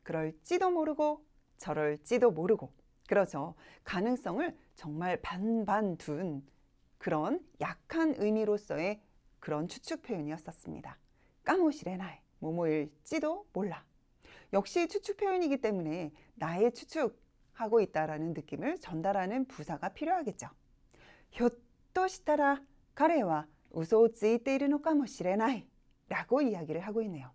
그럴지도 모르고 저럴지도 모르고. 그렇죠. 가능성을 정말 반반 둔 그런 약한 의미로서의 그런 추측 표현이었었습니다. 까모시레나이. 뭐뭐일지도 몰라. 역시 추측 표현이기 때문에 나의 추측하고 있다라는 느낌을 전달하는 부사가 필요하겠죠. ひょっとしたら彼は嘘をついているのかもしれない라고 이야기를 하고 있네요.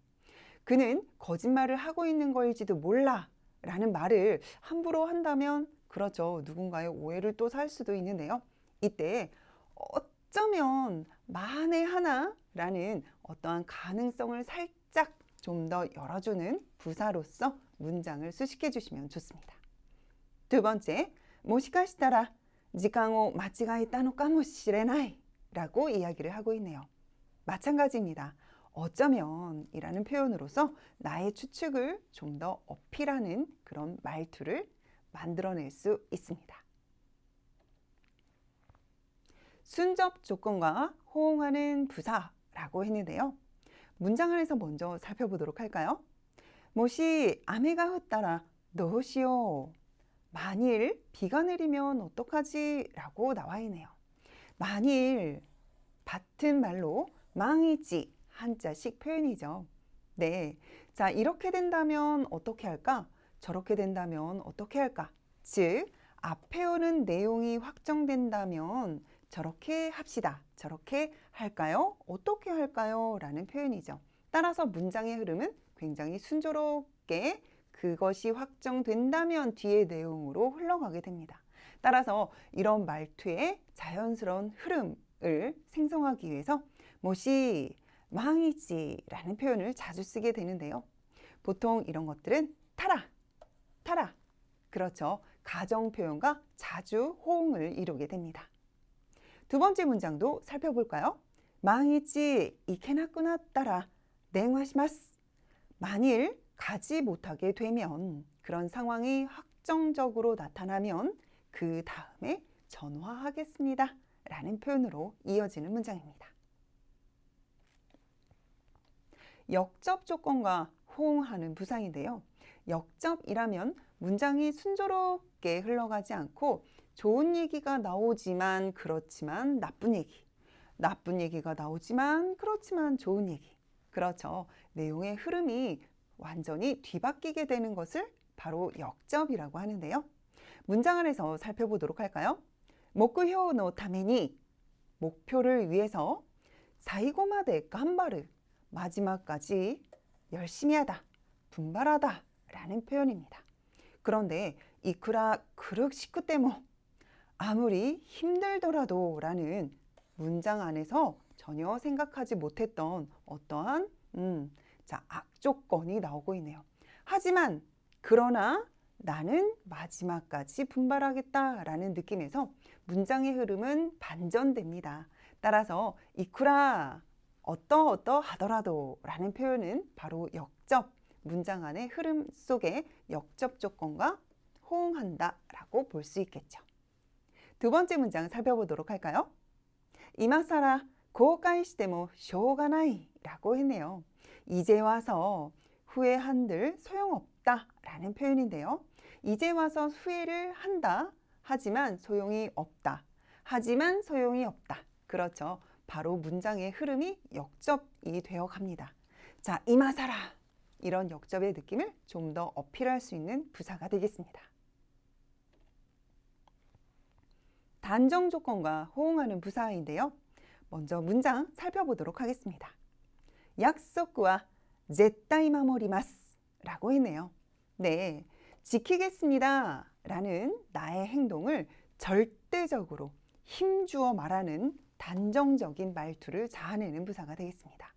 그는 거짓말을 하고 있는 거일지도 몰라 라는 말을 함부로 한다면 그렇죠. 누군가의 오해를 또 살 수도 있는데요. 이때 어쩌면 만에 하나 라는 어떠한 가능성을 살짝 좀 더 열어주는 부사로서 문장을 수식해 주시면 좋습니다. 두 번째, もしかしたら時間を間違えたのかもしれない라고 이야기를 하고 있네요. 마찬가지입니다. 어쩌면 이라는 표현으로서 나의 추측을 좀 더 어필하는 그런 말투를 만들어낼 수 있습니다. 순접 조건과 호응하는 부사라고 했는데요. 문장 안에서 먼저 살펴보도록 할까요? もし 雨が降ったらどうしよう. 만일 비가 내리면 어떡하지? 라고 나와 있네요. 만일 같은 말로 망이지 한자식 표현이죠. 네. 자, 이렇게 된다면 어떻게 할까? 저렇게 된다면 어떻게 할까? 즉, 앞에 오는 내용이 확정된다면 저렇게 합시다. 저렇게 할까요? 어떻게 할까요? 라는 표현이죠. 따라서 문장의 흐름은 굉장히 순조롭게 그것이 확정된다면 뒤의 내용으로 흘러가게 됩니다. 따라서 이런 말투의 자연스러운 흐름을 생성하기 위해서 뭐시 망이지라는 표현을 자주 쓰게 되는데요. 보통 이런 것들은 타라. 그렇죠. 가정 표현과 자주 호응을 이루게 됩니다. 두 번째 문장도 살펴볼까요? 망이지 이케나쿠나따라 냉화시마스. 만일 가지 못하게 되면 그런 상황이 확정적으로 나타나면 그 다음에 전화하겠습니다 라는 표현으로 이어지는 문장입니다. 역접 조건과 호응하는 부사인데요. 역접이라면 문장이 순조롭게 흘러가지 않고 좋은 얘기가 나오지만 그렇지만 나쁜 얘기가 나오지만 그렇지만 좋은 얘기. 그렇죠. 내용의 흐름이 완전히 뒤바뀌게 되는 것을 바로 역접이라고 하는데요. 문장 안에서 살펴보도록 할까요? 목표のために 목표를 위해서 사이고마데 간바르 마지막까지 열심히 하다, 분발하다 라는 표현입니다. 그런데 이쿠라 그륵 시쿠 때모 아무리 힘들더라도 라는 문장 안에서 전혀 생각하지 못했던 어떠한 악조건이 나오고 있네요. 하지만 그러나 나는 마지막까지 분발하겠다라는 느낌에서 문장의 흐름은 반전됩니다. 따라서 이쿠라 어떠하더라도 라는 표현은 바로 역접, 문장 안의 흐름 속에 역접 조건과 호응한다 라고 볼 수 있겠죠. 두 번째 문장 살펴보도록 할까요? 이마사라 고가이시테모 쇼가나이 라고 했네요. 이제 와서 후회한들 소용없다 라는 표현인데요. 이제 와서 후회를 한다. 하지만 소용이 없다. 하지만 소용이 없다. 그렇죠. 바로 문장의 흐름이 역접이 되어 갑니다. 자, 이마사라 이런 역접의 느낌을 좀 더 어필할 수 있는 부사가 되겠습니다. 단정 조건과 호응하는 부사인데요. 먼저 문장 살펴보도록 하겠습니다. 약속과 제타이 마모리마스 라고 했네요. 네, 지키겠습니다 라는 나의 행동을 절대적으로 힘주어 말하는 단정적인 말투를 자아내는 부사가 되겠습니다.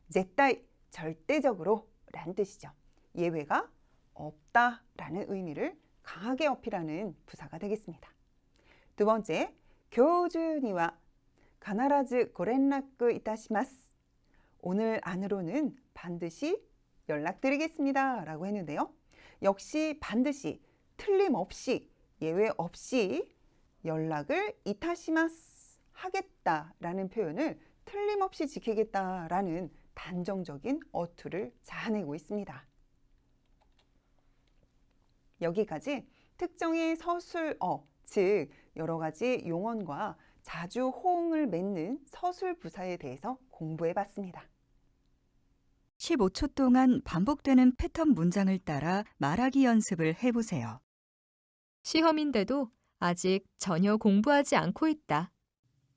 제타이, 절대적으로 라는 뜻이죠. 예외가 없다 라는 의미를 강하게 어필하는 부사가 되겠습니다. 두 번째, 교주니와 가나라즈 고렌라쿠 이타시마스. 오늘 안으로는 반드시 연락드리겠습니다 라고 했는데요. 역시 반드시, 틀림없이, 예외 없이 연락을 이타시마스 하겠다라는 표현을 틀림없이 지키겠다라는 단정적인 어투를 자아내고 있습니다. 여기까지 특정의 서술어, 즉 여러 가지 용언과 자주 호응을 맺는 서술 부사에 대해서 공부해 봤습니다. 15초 동안 반복되는 패턴 문장을 따라 말하기 연습을 해보세요. 시험인데도 아직 전혀 공부하지 않고 있다.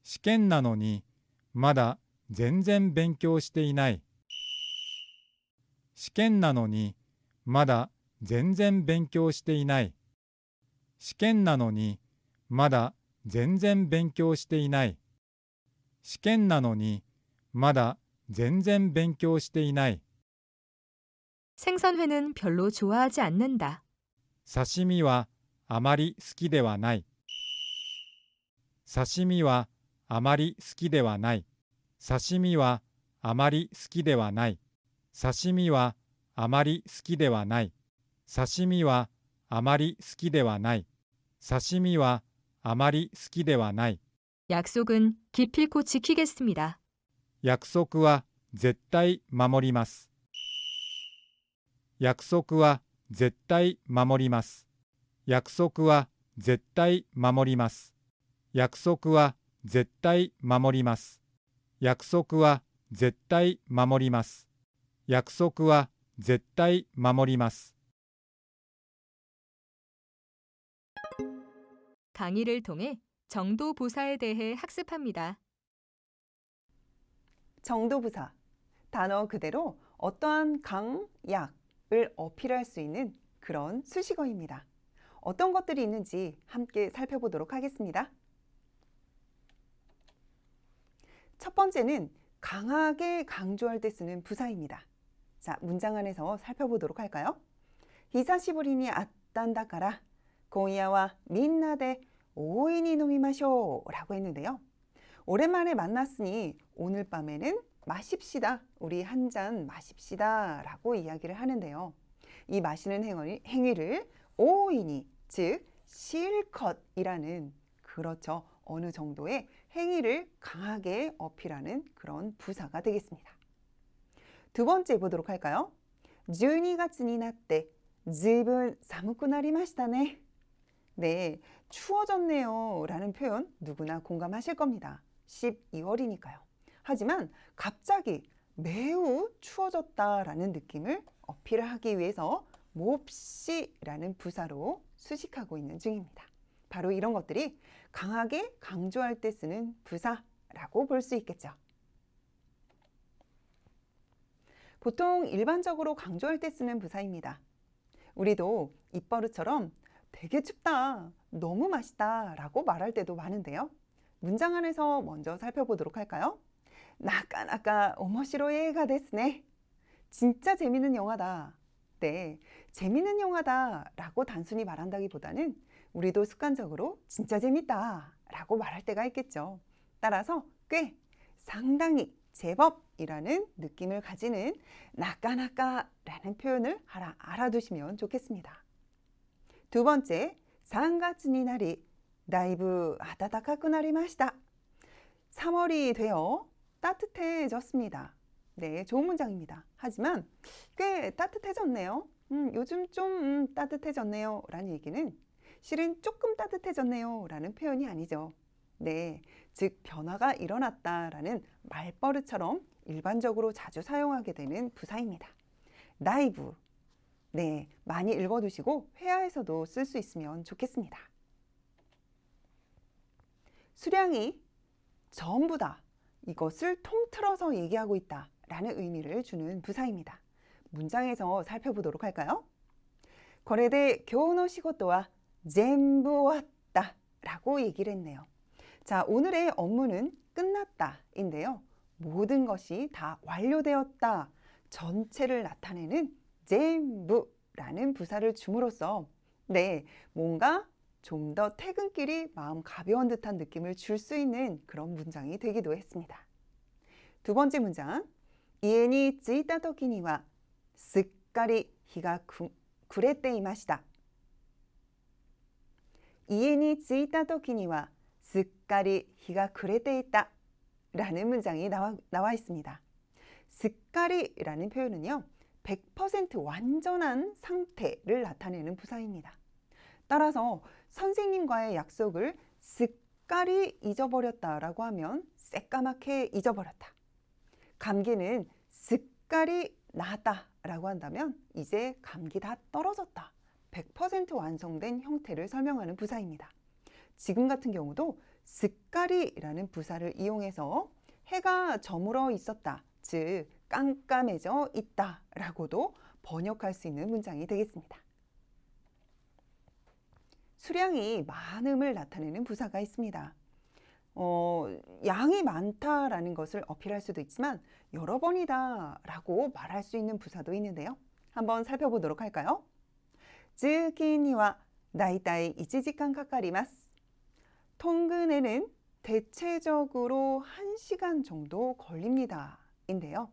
試験なのにまだ全然勉強していない。試験なのにまだ全然勉強していない。試験なのにまだ全然勉強していない。試験なのにまだ全然勉強していない。 생선회는 별로 좋아하지 않는다. 刺身はあまり好きではない。刺身はあまり好きではない。刺身はあまり好きではない。刺身はあまり好きではない。刺身はあまり好きではない。刺身はあまり好きではない。 약속은 기필코 지키겠습니다. 約束は絶対守ります。約束は絶対守ります。約束は絶対守ります。約束は絶対守ります。約束は絶対守ります。約束は絶対守ります。 강의를 통해 정도 부사에 대해 학습합니다. 정도부사, 단어 그대로 어떠한 강, 약을 어필할 수 있는 그런 수식어입니다. 어떤 것들이 있는지 함께 살펴보도록 하겠습니다. 첫 번째는 강하게 강조할 때 쓰는 부사입니다. 자, 문장 안에서 살펴보도록 할까요? 히사시부리니 아딴다카라 고이야와 민나데 오이니 노미마쇼 라고 했는데요. 오랜만에 만났으니 오늘 밤에는 마십시다. 우리 한 잔 마십시다 라고 이야기를 하는데요. 이 마시는 행위를 오이니, 즉 실컷이라는, 그렇죠, 어느 정도의 행위를 강하게 어필하는 그런 부사가 되겠습니다. 두 번째 보도록 할까요? 12月になってずいぶん寒くなりましたね. 네, 추워졌네요 라는 표현 누구나 공감하실 겁니다. 12월이니까요. 하지만 갑자기 매우 추워졌다라는 느낌을 어필하기 위해서 몹시라는 부사로 수식하고 있는 중입니다. 바로 이런 것들이 강하게 강조할 때 쓰는 부사라고 볼 수 있겠죠. 보통 일반적으로 강조할 때 쓰는 부사입니다. 우리도 입버릇처럼 되게 춥다, 너무 맛있다 라고 말할 때도 많은데요. 문장 안에서 먼저 살펴보도록 할까요? 나까나까 오모시로映画ですね. 진짜 재밌는 영화다. 네, 재밌는 영화다 라고 단순히 말한다기보다는 우리도 습관적으로 진짜 재밌다 라고 말할 때가 있겠죠. 따라서 꽤, 상당히, 제법이라는 느낌을 가지는 나까나까 라는 표현을 알아두시면 좋겠습니다. 두 번째, 3月になりだいぶ暖かくなりました. 3월이 되어 따뜻해졌습니다. 네, 좋은 문장입니다. 하지만 꽤 따뜻해졌네요. 요즘 좀 따뜻해졌네요 라는 얘기는 실은 조금 따뜻해졌네요 라는 표현이 아니죠. 네, 즉 변화가 일어났다라는 말버릇처럼 일반적으로 자주 사용하게 되는 부사입니다. 다이브, 네, 많이 읽어두시고 회화에서도 쓸 수 있으면 좋겠습니다. 수량이 전부다, 이것을 통틀어서 얘기하고 있다 라는 의미를 주는 부사입니다. 문장에서 살펴보도록 할까요? これで今日の仕事は全部終わった라고 얘기를 했네요. 자, 오늘의 업무는 끝났다 인데요. 모든 것이 다 완료되었다, 전체를 나타내는 전부라는 부사를 줌으로써 네, 뭔가 좀 더 퇴근길이 마음 가벼운 듯한 느낌을 줄 수 있는 그런 문장이 되기도 했습니다. 두 번째 문장, 家に着いた時にはすっかり日が暮れていました. 家に着いた時にはすっかり日が暮れていた라는 문장이 나와 있습니다. すっかり라는 표현은요, 100% 완전한 상태를 나타내는 부사입니다. 따라서 선생님과의 약속을 습관이 잊어버렸다라고 하면 새까맣게 잊어버렸다. 감기는 습관이 나다라고 한다면 이제 감기 다 떨어졌다. 100% 완성된 형태를 설명하는 부사입니다. 지금 같은 경우도 습관이라는 부사를 이용해서 해가 저물어 있었다. 즉 깜깜해져 있다 라고도 번역할 수 있는 문장이 되겠습니다. 수량이 많음을 나타내는 부사가 있습니다. 양이 많다라는 것을 어필할 수도 있지만 여러 번이다 라고 말할 수 있는 부사도 있는데요. 한번 살펴보도록 할까요? 通勤にはだいたい1時間かかります. 통근에는 대체적으로 1시간 정도 걸립니다. 인데요.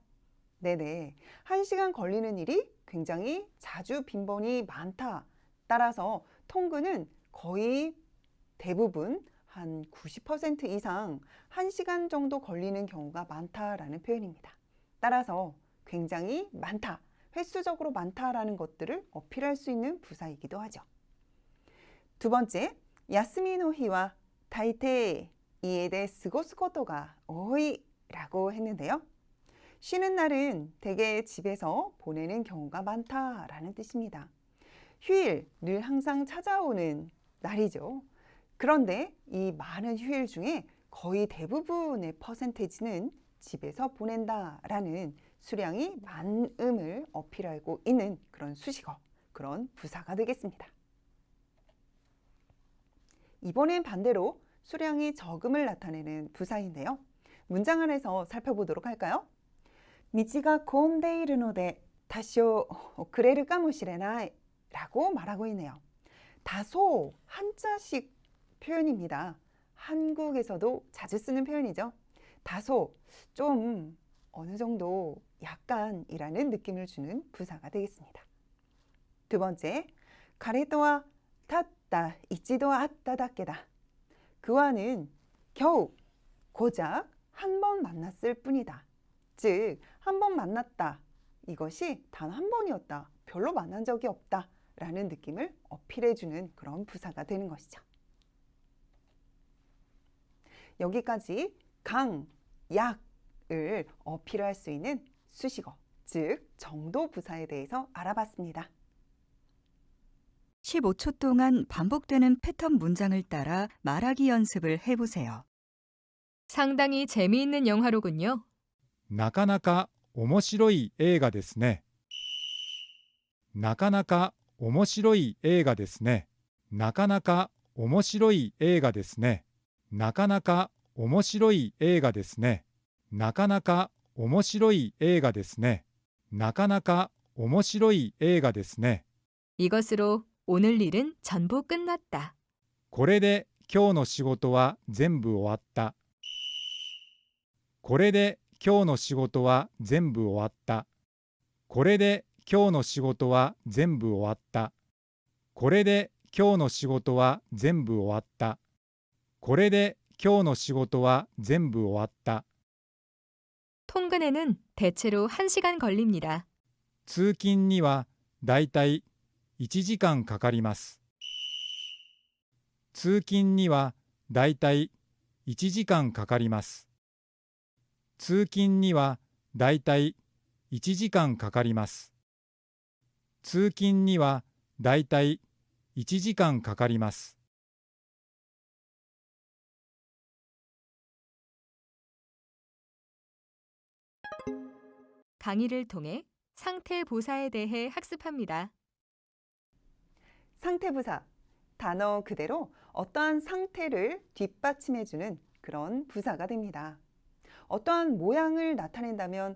네네. 1시간 걸리는 일이 굉장히 자주 빈번히 많다. 따라서 통근은 거의 대부분 한 90% 이상 1시간 정도 걸리는 경우가 많다라는 표현입니다. 따라서 굉장히 많다, 횟수적으로 많다라는 것들을 어필할 수 있는 부사이기도 하죠. 두 번째, 야스미 노 히와 다이테이 이에 대 쓰고스 고토가 오이 라고 했는데요. 쉬는 날은 대개 집에서 보내는 경우가 많다라는 뜻입니다. 휴일, 늘 항상 찾아오는 날이죠. 그런데 이 많은 휴일 중에 거의 대부분의 퍼센테이지는 집에서 보낸다라는 수량이 많음을 어필하고 있는 그런 수식어, 그런 부사가 되겠습니다. 이번엔 반대로 수량이 적음을 나타내는 부사인데요. 문장 안에서 살펴보도록 할까요? 道が混んでいるので多少遅れるかもしれない라고 말하고 있네요. 다소 한자식 표현입니다. 한국에서도 자주 쓰는 표현이죠. 다소, 좀, 어느 정도, 약간이라는 느낌을 주는 부사가 되겠습니다. 두 번째, 彼とはたった一度会っただけだ. 그와는 겨우, 고작 한 번 만났을 뿐이다. 즉, 한 번 만났다. 이것이 단 한 번이었다. 별로 만난 적이 없다. 라는 느낌을 어필해주는 그런 부사가 되는 것이죠. 여기까지 강, 약을 어필할 수 있는 수식어, 즉 정도 부사에 대해서 알아봤습니다. 15초 동안 반복되는 패턴 문장을 따라 말하기 연습을 해보세요. 상당히 재미있는 영화로군요. なかなか面白い映画ですね。なかなか面白い映画ですね。なかなか面白い映画ですね。なかなか面白い映画ですね。なかなか面白い映画ですね。なかなか面白い映画ですね。 이것으로 오늘 일은 전부 끝났다. これで今日の仕事は全部終わった。これで今日の仕事は全部終わった。これで今日の仕事は全部終わった。これで今日の仕事は全部終わった。これで今日の仕事は全部終わった。 통근에는 대체로 1시간 걸립니다. 通勤にはだいたい1時間かかります。通勤にはだいたい1時間かかります。通勤にはだいたい1時間かかります。通勤にはだいたい1時間かかります。 강의를 통해 상태 보사에 대해 학습합니다. 상태부사, 단어 그대로 어떠한 상태를 뒷받침해주는 그런 부사가 됩니다. 어떠한 모양을 나타낸다면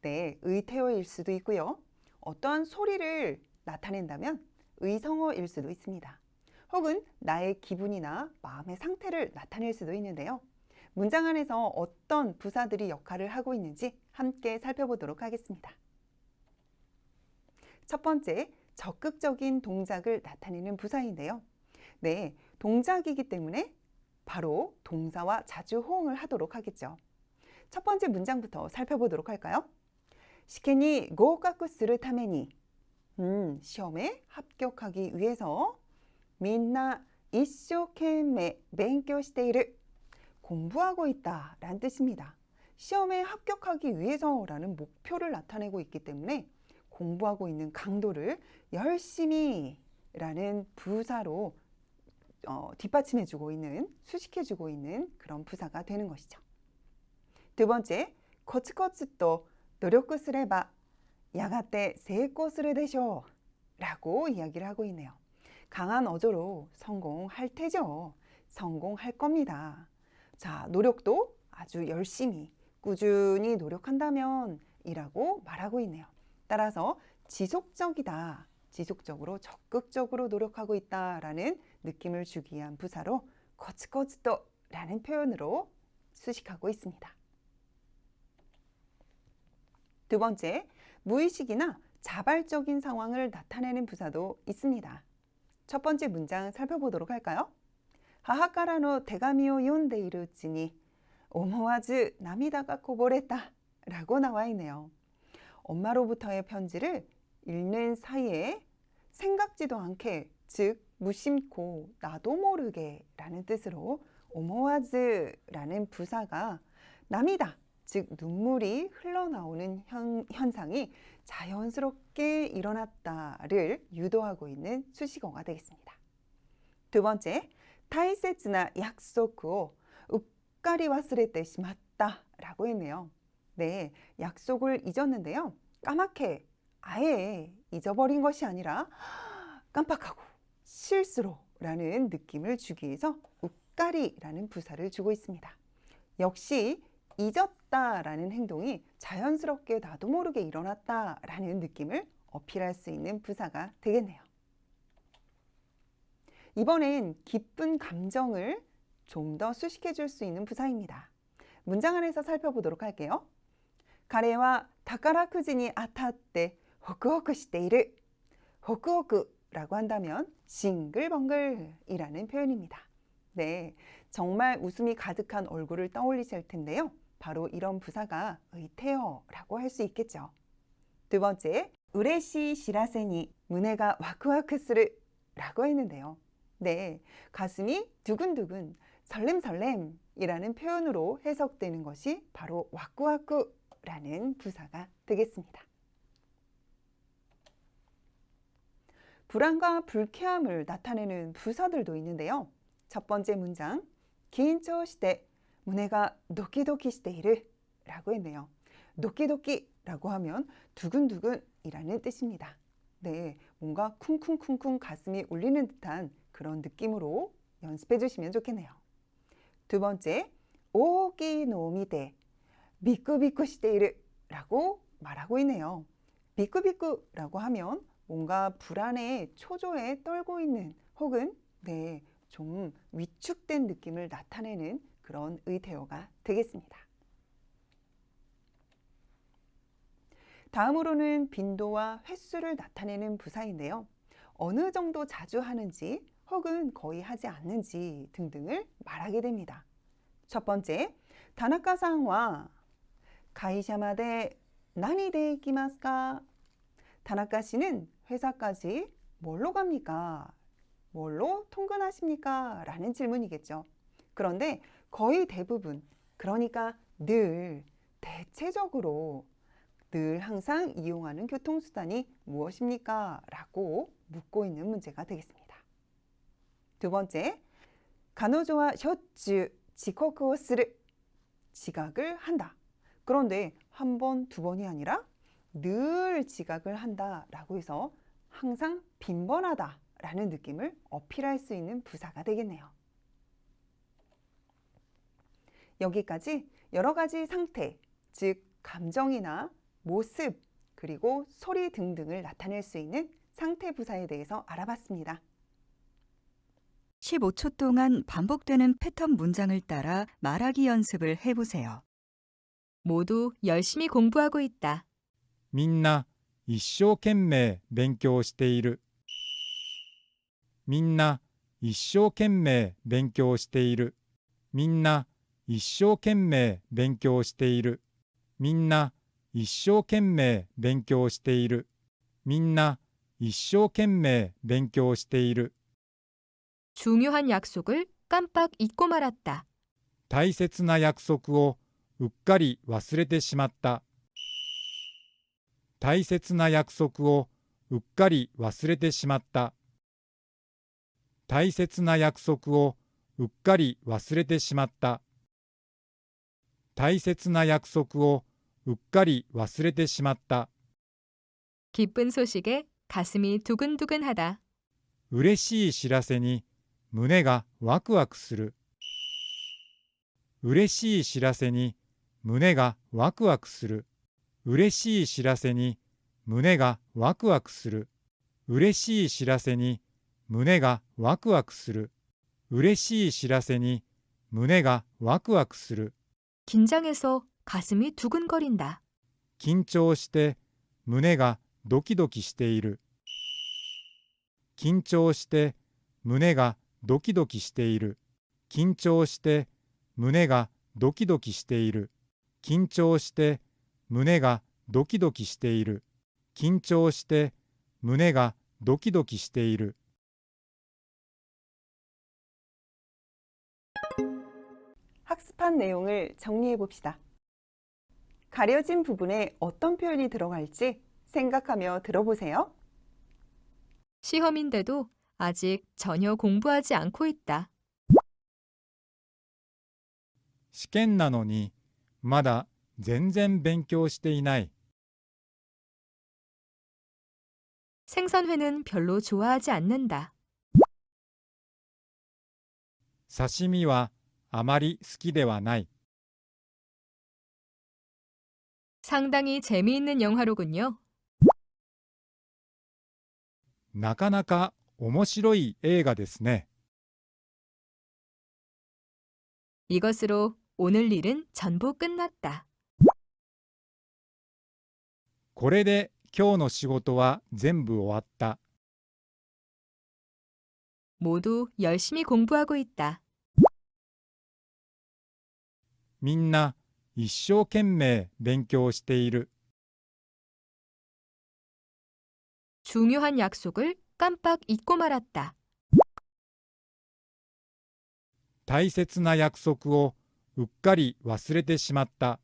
네, 의태어일 수도 있고요. 어떠한 소리를 나타낸다면 의성어일 수도 있습니다. 혹은 나의 기분이나 마음의 상태를 나타낼 수도 있는데요. 문장 안에서 어떤 부사들이 역할을 하고 있는지 함께 살펴보도록 하겠습니다. 첫 번째, 적극적인 동작을 나타내는 부사인데요. 네, 동작이기 때문에 바로 동사와 자주 호응을 하도록 하겠죠. 첫 번째 문장부터 살펴보도록 할까요? 試験に合格するために 시험에 합격하기 위해서 みんな一生懸命勉強している 공부하고 있다 라는 뜻입니다. 시험에 합격하기 위해서라는 목표를 나타내고 있기 때문에 공부하고 있는 강도를 열심히 라는 부사로 뒷받침해주고 있는, 수식해주고 있는 그런 부사가 되는 것이죠. 두 번째, コツコツと努力すればやがて成功するでしょう라고 이야기를 하고 있네요. 강한 어조로 성공할 테죠. 성공할 겁니다. 자, 노력도 아주 열심히 꾸준히 노력한다면 이라고 말하고 있네요. 따라서 지속적이다, 지속적으로 적극적으로 노력하고 있다라는 느낌을 주기 위한 부사로 코츠코츠토라는 표현으로 수식하고 있습니다. 두 번째, 무의식이나 자발적인 상황을 나타내는 부사도 있습니다. 첫 번째 문장 살펴보도록 할까요? 母からの手紙を読んでいるうちに思わず涙がこぼれた라고 나와 있네요. 엄마로부터의 편지를 읽는 사이에 생각지도 않게, 즉 무심코 나도 모르게 라는 뜻으로 思わず라는 부사가 나미다, 즉 눈물이 흘러나오는 현상이 자연스럽게 일어났다를 유도하고 있는 수식어가 되겠습니다. 두 번째, 大切な約束をうっかり忘れてしまった라고 했네요. 네, 약속을 잊었는데요. 까맣게 아예 잊어버린 것이 아니라 깜빡하고 실수로 라는 느낌을 주기 위해서 우까리라는 부사를 주고 있습니다. 역시 잊었다라는 행동이 자연스럽게 나도 모르게 일어났다라는 느낌을 어필할 수 있는 부사가 되겠네요. 이번엔 기쁜 감정을 좀 더 수식해 줄 수 있는 부사입니다. 문장 안에서 살펴보도록 할게요. 彼は宝くじに当たってホクホクしている. 호크호크라고 한다면 싱글벙글이라는 표현입니다. 네, 정말 웃음이 가득한 얼굴을 떠올리실 텐데요. 바로 이런 부사가 의태어라고 할 수 있겠죠. 두 번째, 嬉しい知らせに胸がワクワクする라고 했는데요. 네, 가슴이 두근두근 설렘설렘이라는 표현으로 해석되는 것이 바로 와꾸와꾸라는 부사가 되겠습니다. 불안과 불쾌함을 나타내는 부사들도 있는데요. 첫 번째 문장, 緊張して胸がドキドキしている라고 했네요. 도끼도끼라고 하면 두근두근이라는 뜻입니다. 네, 뭔가 쿵쿵쿵쿵 가슴이 울리는 듯한 그런 느낌으로 연습해 주시면 좋겠네요. 두 번째, 오기 노미데 비꾸비꾸 시테이르 라고 말하고 있네요. 비꾸비꾸라고 하면 뭔가 불안에 초조해 떨고 있는 혹은 네, 좀 위축된 느낌을 나타내는 그런 의태어가 되겠습니다. 다음으로는 빈도와 횟수를 나타내는 부사인데요. 어느 정도 자주 하는지 혹은 거의 하지 않는지 등등을 말하게 됩니다. 첫 번째, 다나카さんは 会社まで 何で行きますか? 다나카 씨는 회사까지 뭘로 갑니까? 뭘로 통근하십니까? 라는 질문이겠죠. 그런데 거의 대부분, 그러니까 늘, 대체적으로 늘 항상 이용하는 교통수단이 무엇입니까? 라고 묻고 있는 문제가 되겠습니다. 두 번째, 彼女はしょっちゅう遅刻をする. 지각을 한다. 그런데 한 번, 두 번이 아니라 늘 지각을 한다 라고 해서 항상 빈번하다 라는 느낌을 어필할 수 있는 부사가 되겠네요. 여기까지 여러 가지 상태, 즉 감정이나 모습, 그리고 소리 등등을 나타낼 수 있는 상태 부사에 대해서 알아봤습니다. 15초 동안 반복되는 패턴 문장을 따라 말하기 연습을 해보세요. 모두 열심히 공부하고 있다. みんな一生懸命勉強している。みんな一生懸命勉強している。みんな一生懸命勉強している。みんな一生懸命勉強している。みんな一生懸命勉強している。 중요한 약속을 깜빡 잊고 말았다. 大切な約束をうっかり忘れてしまった。大切な約束をうっかり忘れてしまった。大切な約束をうっかり忘れてしまった。大切な約束をうっかり忘れてしまった。 기쁜 소식에 가슴이 두근두근하다. 嬉しい知らせに胸がワクワクする。嬉しい知らせに胸がワクワクする。嬉しい知らせに胸がワクワクする。嬉しい知らせに胸がワクワクする。嬉しい知らせに胸がワクワクする。 긴장해서 가슴이 두근거린다. 緊張して胸がドキドキしている。緊張して胸がドキドキしている。緊張して胸がドキドキしている。緊張して胸がドキドキしている。緊張して胸がドキドキしている。 학습한 내용을 정리해 봅시다. 가려진 부분에 어떤 표현이 들어갈지 생각하며 들어보세요. 시험인데도 아직 전혀 공부하지 않고 있다. 試験なのにまだ全然勉強していない。 생선회는 별로 좋아하지 않는다. 刺身はあまり好きではない。 상당히 재미있는 영화로군요. なかなか面白い映画ですね。 이것으로 오늘 일은 전부 끝났다. これで今日の仕事は全部終わった。 모두 열심히 공부하고 있다. みんな一生懸命勉強している。 중요한 약속을 깜빡 잊고 말았다. 大切な約束をうっかり忘れてしまった。